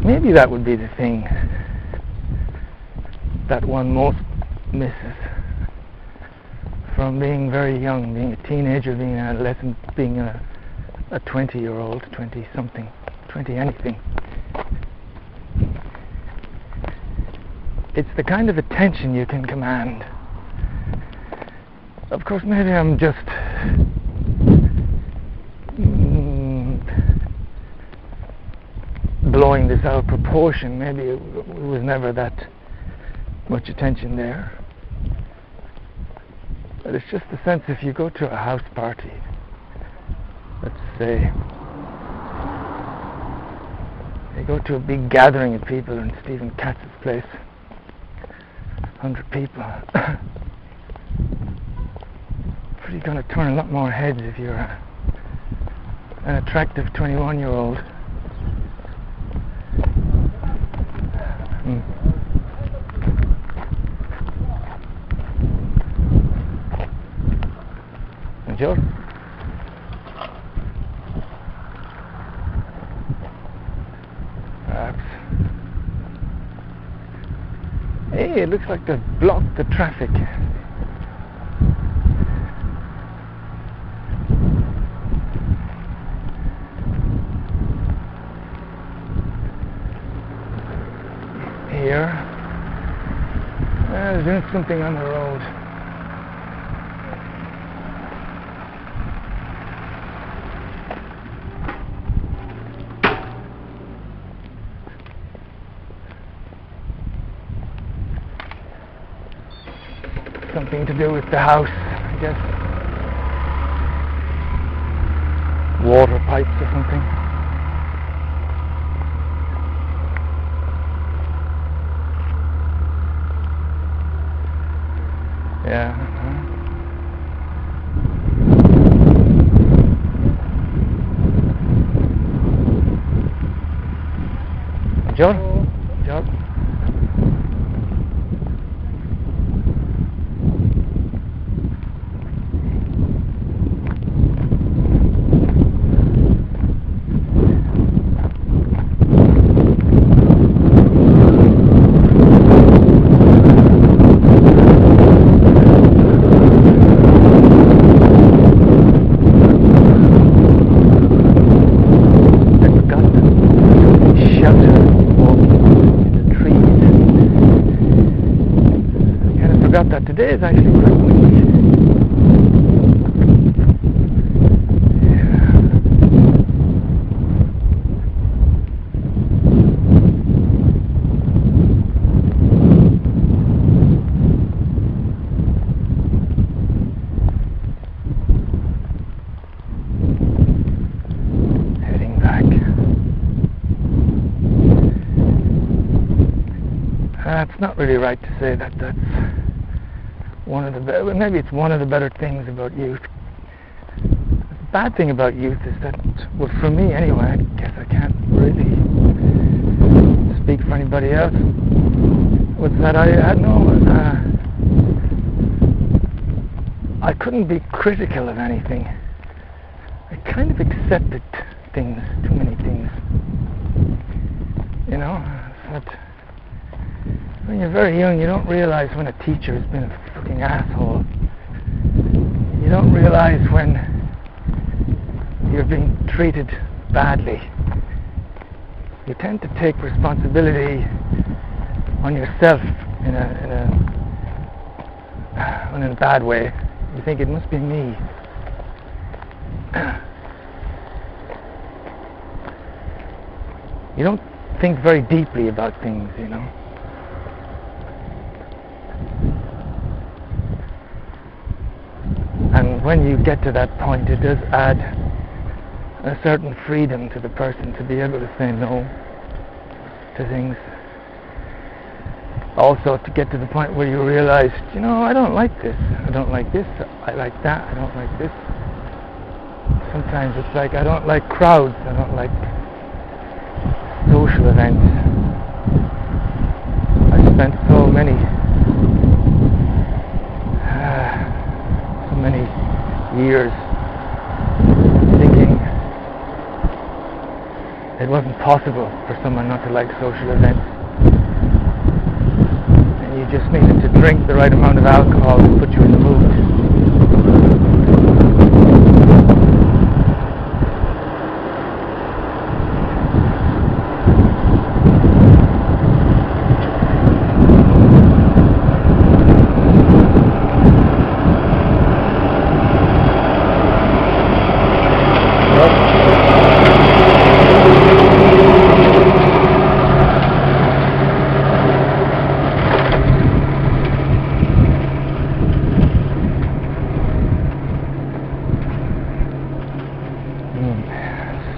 Maybe that would be the thing that one most misses from being very young, being a teenager, being an adolescent, being a 20-year-old, 20-something, 20-anything. It's the kind of attention you can command. Of course, maybe I'm just blowing this out of proportion. Maybe it was never that much attention there. But it's just the sense, if you go to a house party, let's say, you go to a big gathering of people in Stephen Katz's place, 100 people, you're going to turn a lot more heads if you're an attractive 21-year-old. Sure. Perhaps. Hey, it looks like they've blocked the traffic. Here. There's doing something on the road. Something to do with the house, I guess. Water pipes or something. Yeah. John? John? That today is actually quite windy. Heading back. It's not really right to say that that's one of the maybe it's one of the better things about youth. The bad thing about youth is that, well, for me anyway, I guess I can't really speak for anybody else, was that I couldn't be critical of anything. I kind of accepted things, too many things, you know. That when you're very young, you don't realize when a teacher has been a fucking asshole. You don't realize when you're being treated badly. You tend to take responsibility on yourself in a bad way. You think it must be me. You don't think very deeply about things, you know. And when you get to that point, it does add a certain freedom to the person to be able to say no to things. Also, to get to the point where you realize, you know, I don't like this, I don't like this, I like that, I don't like this. Sometimes it's like, I don't like crowds, I don't like social events. I spent so many years thinking it wasn't possible for someone not to like social events, and you just needed to drink the right amount of alcohol to put you in the mood.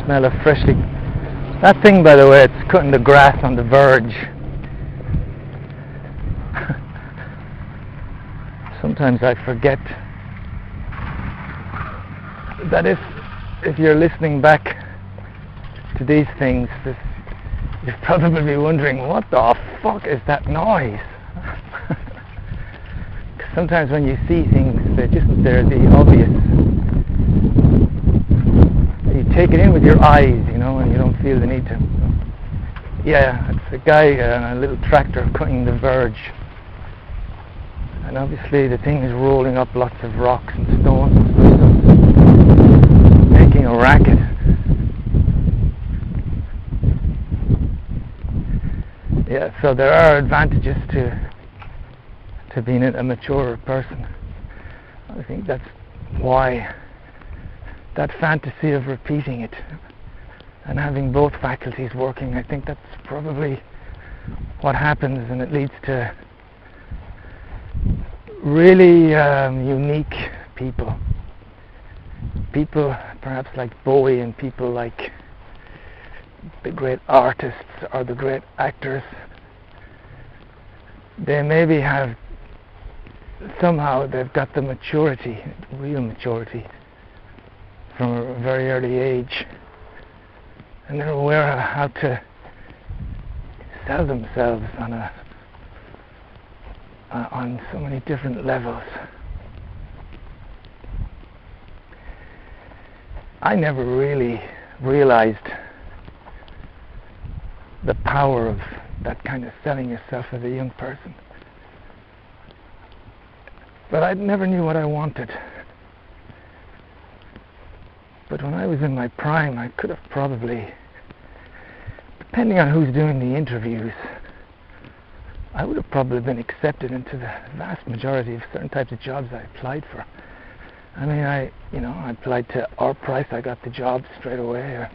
Smell of freshly. That thing, by the way, it's cutting the grass on the verge. Sometimes I forget that if you're listening back to these things, you're probably wondering, what the fuck is that noise? Sometimes when you see things, they're the obvious. You take it in with your eyes, you know, and you don't feel the need to. Yeah, it's a guy on a little tractor cutting the verge, and obviously the thing is rolling up lots of rocks and stones and stuff, making a racket. Yeah, so there are advantages to being a mature person. I think that's why that fantasy of repeating it and having both faculties working, I think that's probably what happens, and it leads to really unique people perhaps like Bowie, and people like the great artists or the great actors. They maybe have somehow they've got the maturity, real maturity, from a very early age, and they're aware of how to sell themselves on so many different levels. I never really realized the power of that kind of selling yourself as a young person. But I never knew what I wanted. But when I was in my prime, I could have probably, depending on who's doing the interviews, I would have probably been accepted into the vast majority of certain types of jobs I applied for. I mean, I applied to Our Price, I got the job straight away, or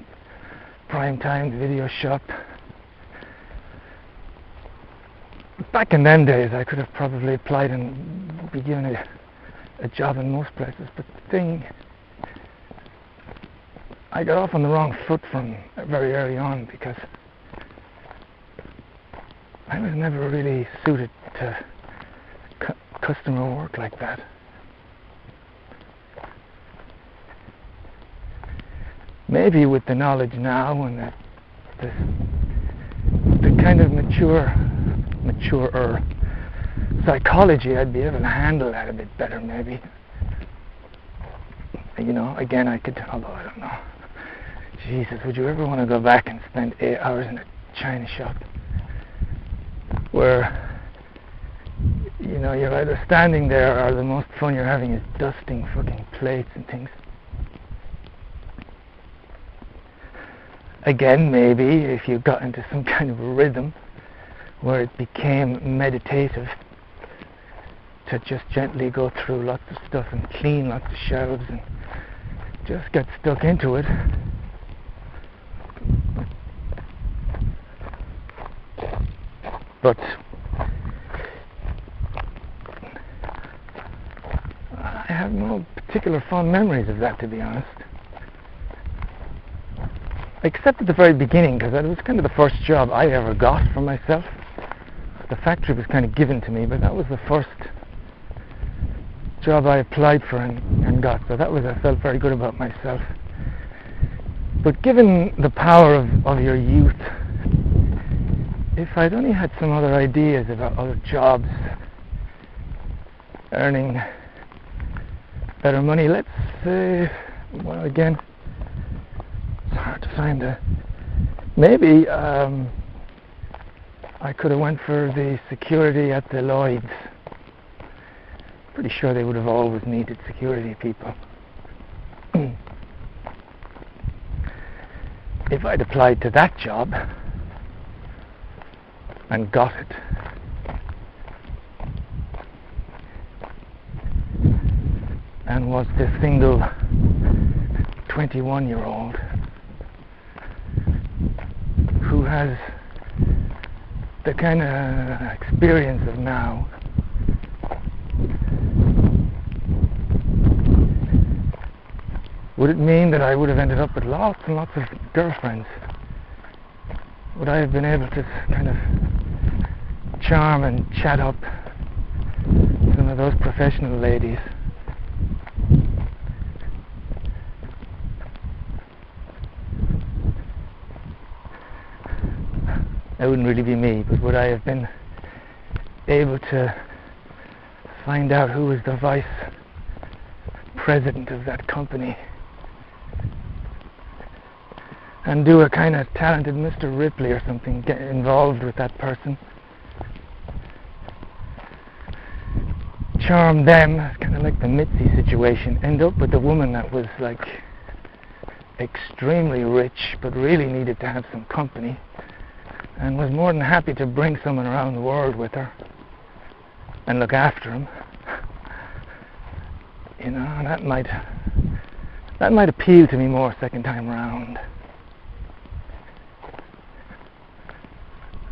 Prime Time Video Shop. Back in them days, I could have probably applied and be given a job in most places, but the thing, I got off on the wrong foot from very early on because I was never really suited to customer work like that. Maybe with the knowledge now and the kind of maturer psychology, I'd be able to handle that a bit better maybe. You know, again, I could, although I don't know. Jesus, would you ever want to go back and spend 8 hours in a china shop where, you know, you're either standing there or the most fun you're having is dusting fucking plates and things. Again, maybe if you got into some kind of a rhythm where it became meditative to just gently go through lots of stuff and clean lots of shelves and just get stuck into it. But I have no particular fond memories of that, to be honest. Except at the very beginning, because that was kind of the first job I ever got for myself. The factory was kind of given to me, but that was the first job I applied for and got. So that was, I felt very good about myself. But given the power of your youth, if I'd only had some other ideas about other jobs, earning better money, let's say, well, again, it's hard to find maybe I could have went for the security at the Lloyd's. Pretty sure they would have always needed security people. If I'd applied to that job and got it, and was the single 21-year-old who has the kind of experience of now, would it mean that I would have ended up with lots and lots of girlfriends? Would I have been able to kind of charm and chat up some of those professional ladies? That wouldn't really be me, but would I have been able to find out who was the vice president of that company and do a kind of talented Mr. Ripley or something, get involved with that person, charm them, kind of like the Mitzi situation, end up with a woman that was like extremely rich but really needed to have some company and was more than happy to bring someone around the world with her and look after him. You know, and that might appeal to me more second time round.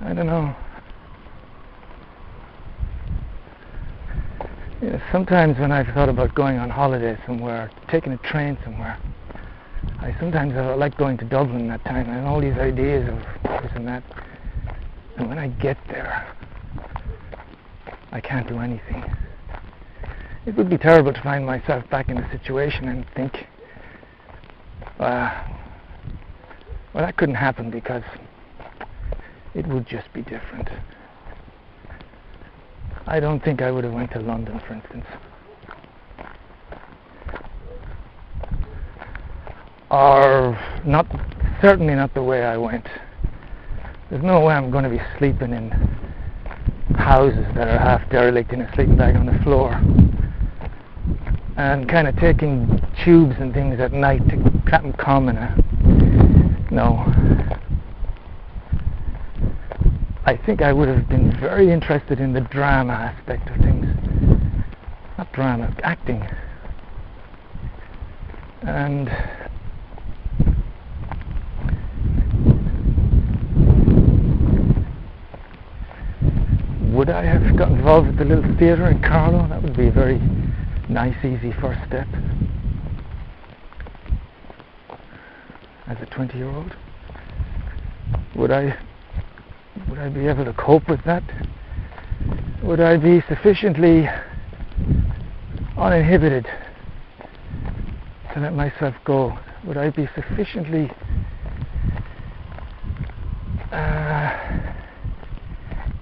I don't know. You know, sometimes when I've thought about going on holiday somewhere, taking a train somewhere, I sometimes like going to Dublin that time. I have all these ideas of this and that. And when I get there, I can't do anything. It would be terrible to find myself back in a situation and think, well, that couldn't happen because it would just be different. I don't think I would have went to London, for instance. Or certainly not the way I went. There's no way I'm going to be sleeping in houses that are half derelict in a sleeping bag on the floor and kind of taking tubes and things at night to Clapham Common. No. I think I would have been very interested in the drama aspect of things. Not drama, acting. And would I have got involved with the little theatre in Carlow? That would be a very nice, easy first step. As a 20-year-old, would I be able to cope with that? Would I be sufficiently uninhibited to let myself go? Would I be sufficiently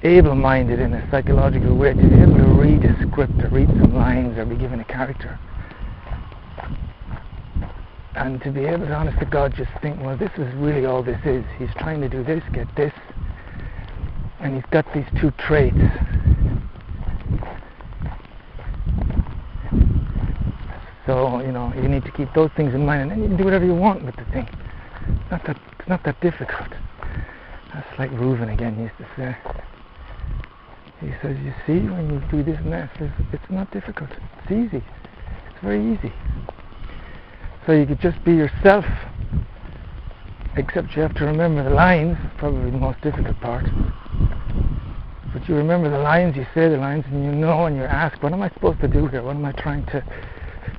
able-minded in a psychological way to be able to read a script or read some lines or be given a character and to be able to, honest to God, just think, well, this is really all this is. He's trying to do this, get this, and he's got these two traits. So, you need to keep those things in mind, and then you can do whatever you want with the thing. It's not that difficult. That's like Reuven again used to say. He says, you see, when you do this and that, it's not difficult. It's easy. It's very easy. So you could just be yourself, except you have to remember the lines, probably the most difficult part. But you remember the lines, you say the lines, and and you're asked, what am I supposed to do here? What am I trying to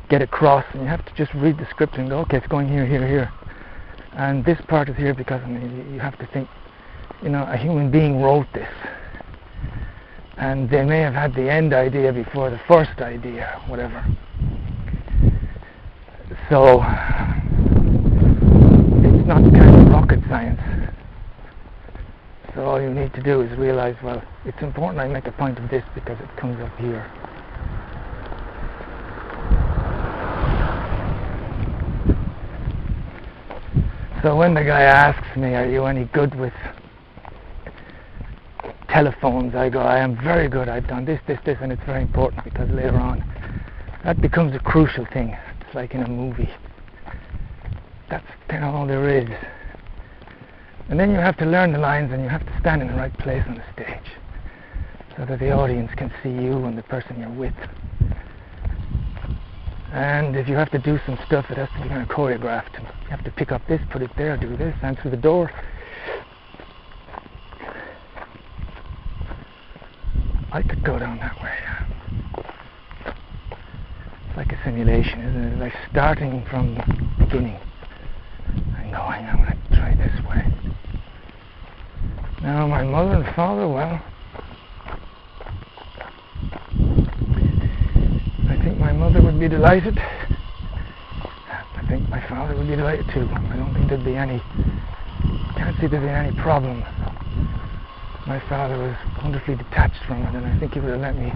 get across? And you have to just read the script and go, okay, it's going here, here, here. And this part is here because you have to think, a human being wrote this. And they may have had the end idea before the first idea, whatever. So, it's not kind of rocket science. So all you need to do is realize, well, it's important I make a point of this because it comes up here. So when the guy asks me, are you any good with telephones, I go, I am very good. I've done this, and it's very important because later on that becomes a crucial thing. It's like in a movie. That's kind of all there is. And then you have to learn the lines and you have to stand in the right place on the stage so that the audience can see you and the person you're with. And if you have to do some stuff, it has to be kind of choreographed. You have to pick up this, put it there, do this, answer the door. I could go down that way. It's like a simulation, isn't it? Like starting from the beginning and going, I'm going to try this way. Now, my mother and father, well, I think my mother would be delighted. I think my father would be delighted too. I don't think there'd be can't see there'd be any problem. My father was wonderfully detached from it, and I think he would have let me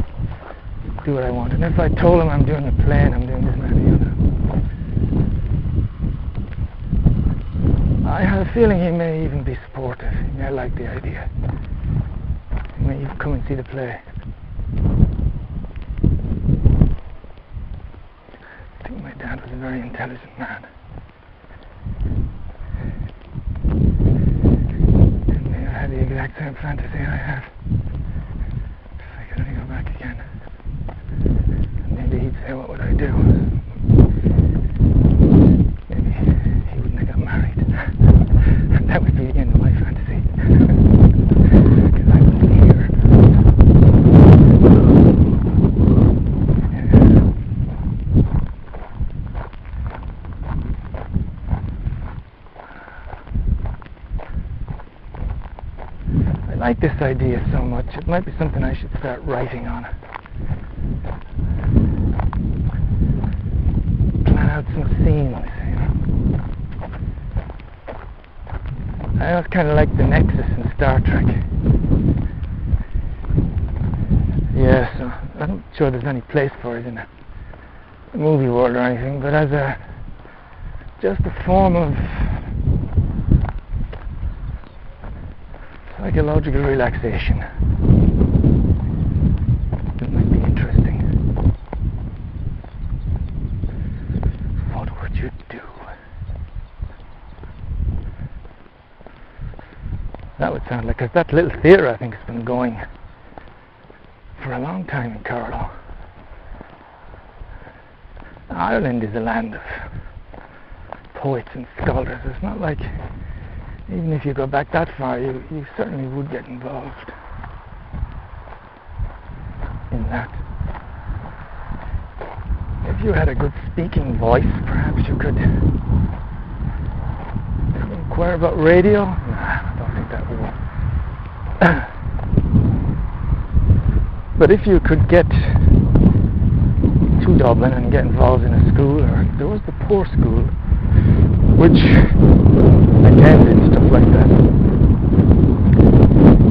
do what I want. And if I told him I'm doing a play and I'm doing this and that and the other, I have a feeling he may even be supportive. He may like the idea. He may even come and see the play. I think my dad was a very intelligent man. The exact same fantasy I have. If I could only go back again. And maybe he'd say, what would I do? Maybe he wouldn't have got married. And that would be the end of my fantasy. Because I wouldn't be here. I like this idea so much. It might be something I should start writing on. Plan out some scenes, I was kind of like the Nexus in Star Trek. Yeah, so I'm not sure there's any place for it in a movie world or anything, but as just a form of psychological relaxation, it might be interesting. What would you do? That would sound like, because that little theatre I think has been going for a long time in Carlow. Ireland is a land of poets and scholars. It's not like, even if you go back that far, you certainly would get involved in that. If you had a good speaking voice, perhaps you could inquire about radio. Nah, I don't think that will. But if you could get to Dublin and get involved in a school, or there was the poor school, which attended stuff like that.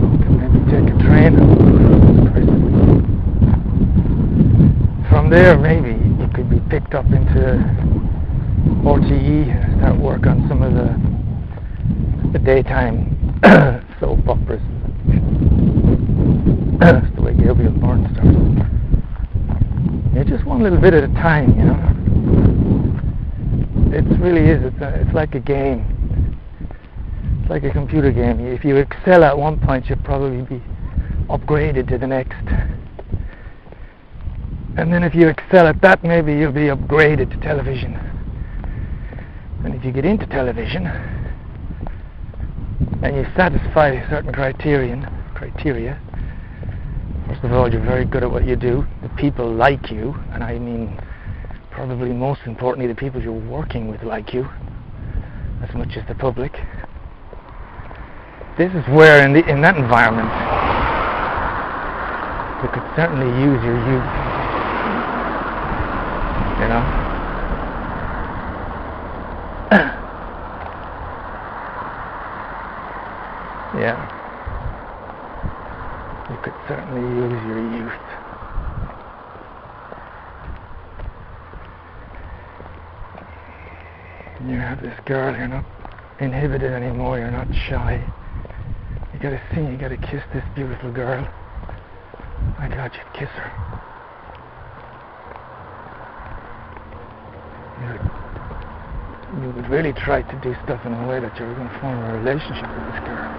You could maybe take a train from there. Maybe you could be picked up into RTE and start work on some of the daytime soap operas. That's the way Gabriel Byrne started. Yeah, just one little bit at a time, you know. It really is. It's like a game. It's like a computer game. If you excel at one point, you'll probably be upgraded to the next. And then if you excel at that, maybe you'll be upgraded to television. And if you get into television and you satisfy a certain criteria, first of all, you're very good at what you do. The people like you, and I mean probably most importantly, the people you're working with like you as much as the public. This is where in that environment you could certainly use your youth, you know. Yeah. You could certainly use your youth. You have this girl, you're not inhibited anymore, you're not shy. You gotta sing, you gotta kiss this beautiful girl. My God, you'd kiss her. You would really try to do stuff in a way that you were going to form a relationship with this girl.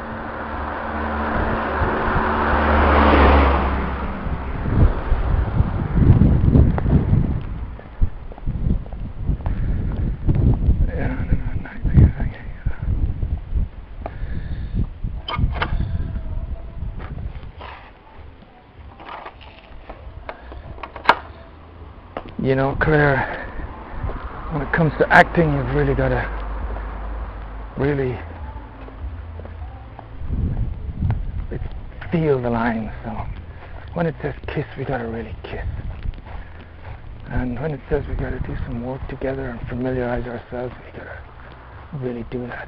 You know, Claire, when it comes to acting, you've really got to feel the lines. So when it says kiss, we got to really kiss. And when it says we got to do some work together and familiarize ourselves, we got to really do that.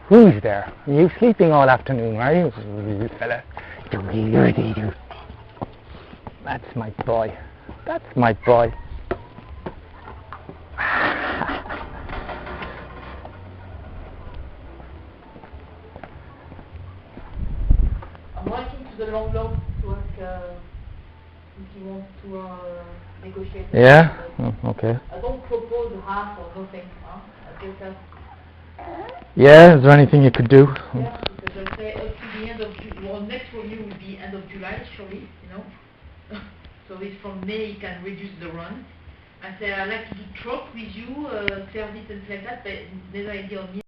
Who's there? Are you sleeping all afternoon, are you, fella? That's my boy. That's my boy. I'm writing to the landlord to ask if he wants to negotiate. Yeah? Oh, okay. I don't propose half or nothing. I just have. Yeah, is there anything you could do? Yeah, because I say up to the end of July. Well, next for you will be end of July, surely, you know. So if from May you can reduce the run. I say I like to do truck with you, service and things like that, but never idea on me.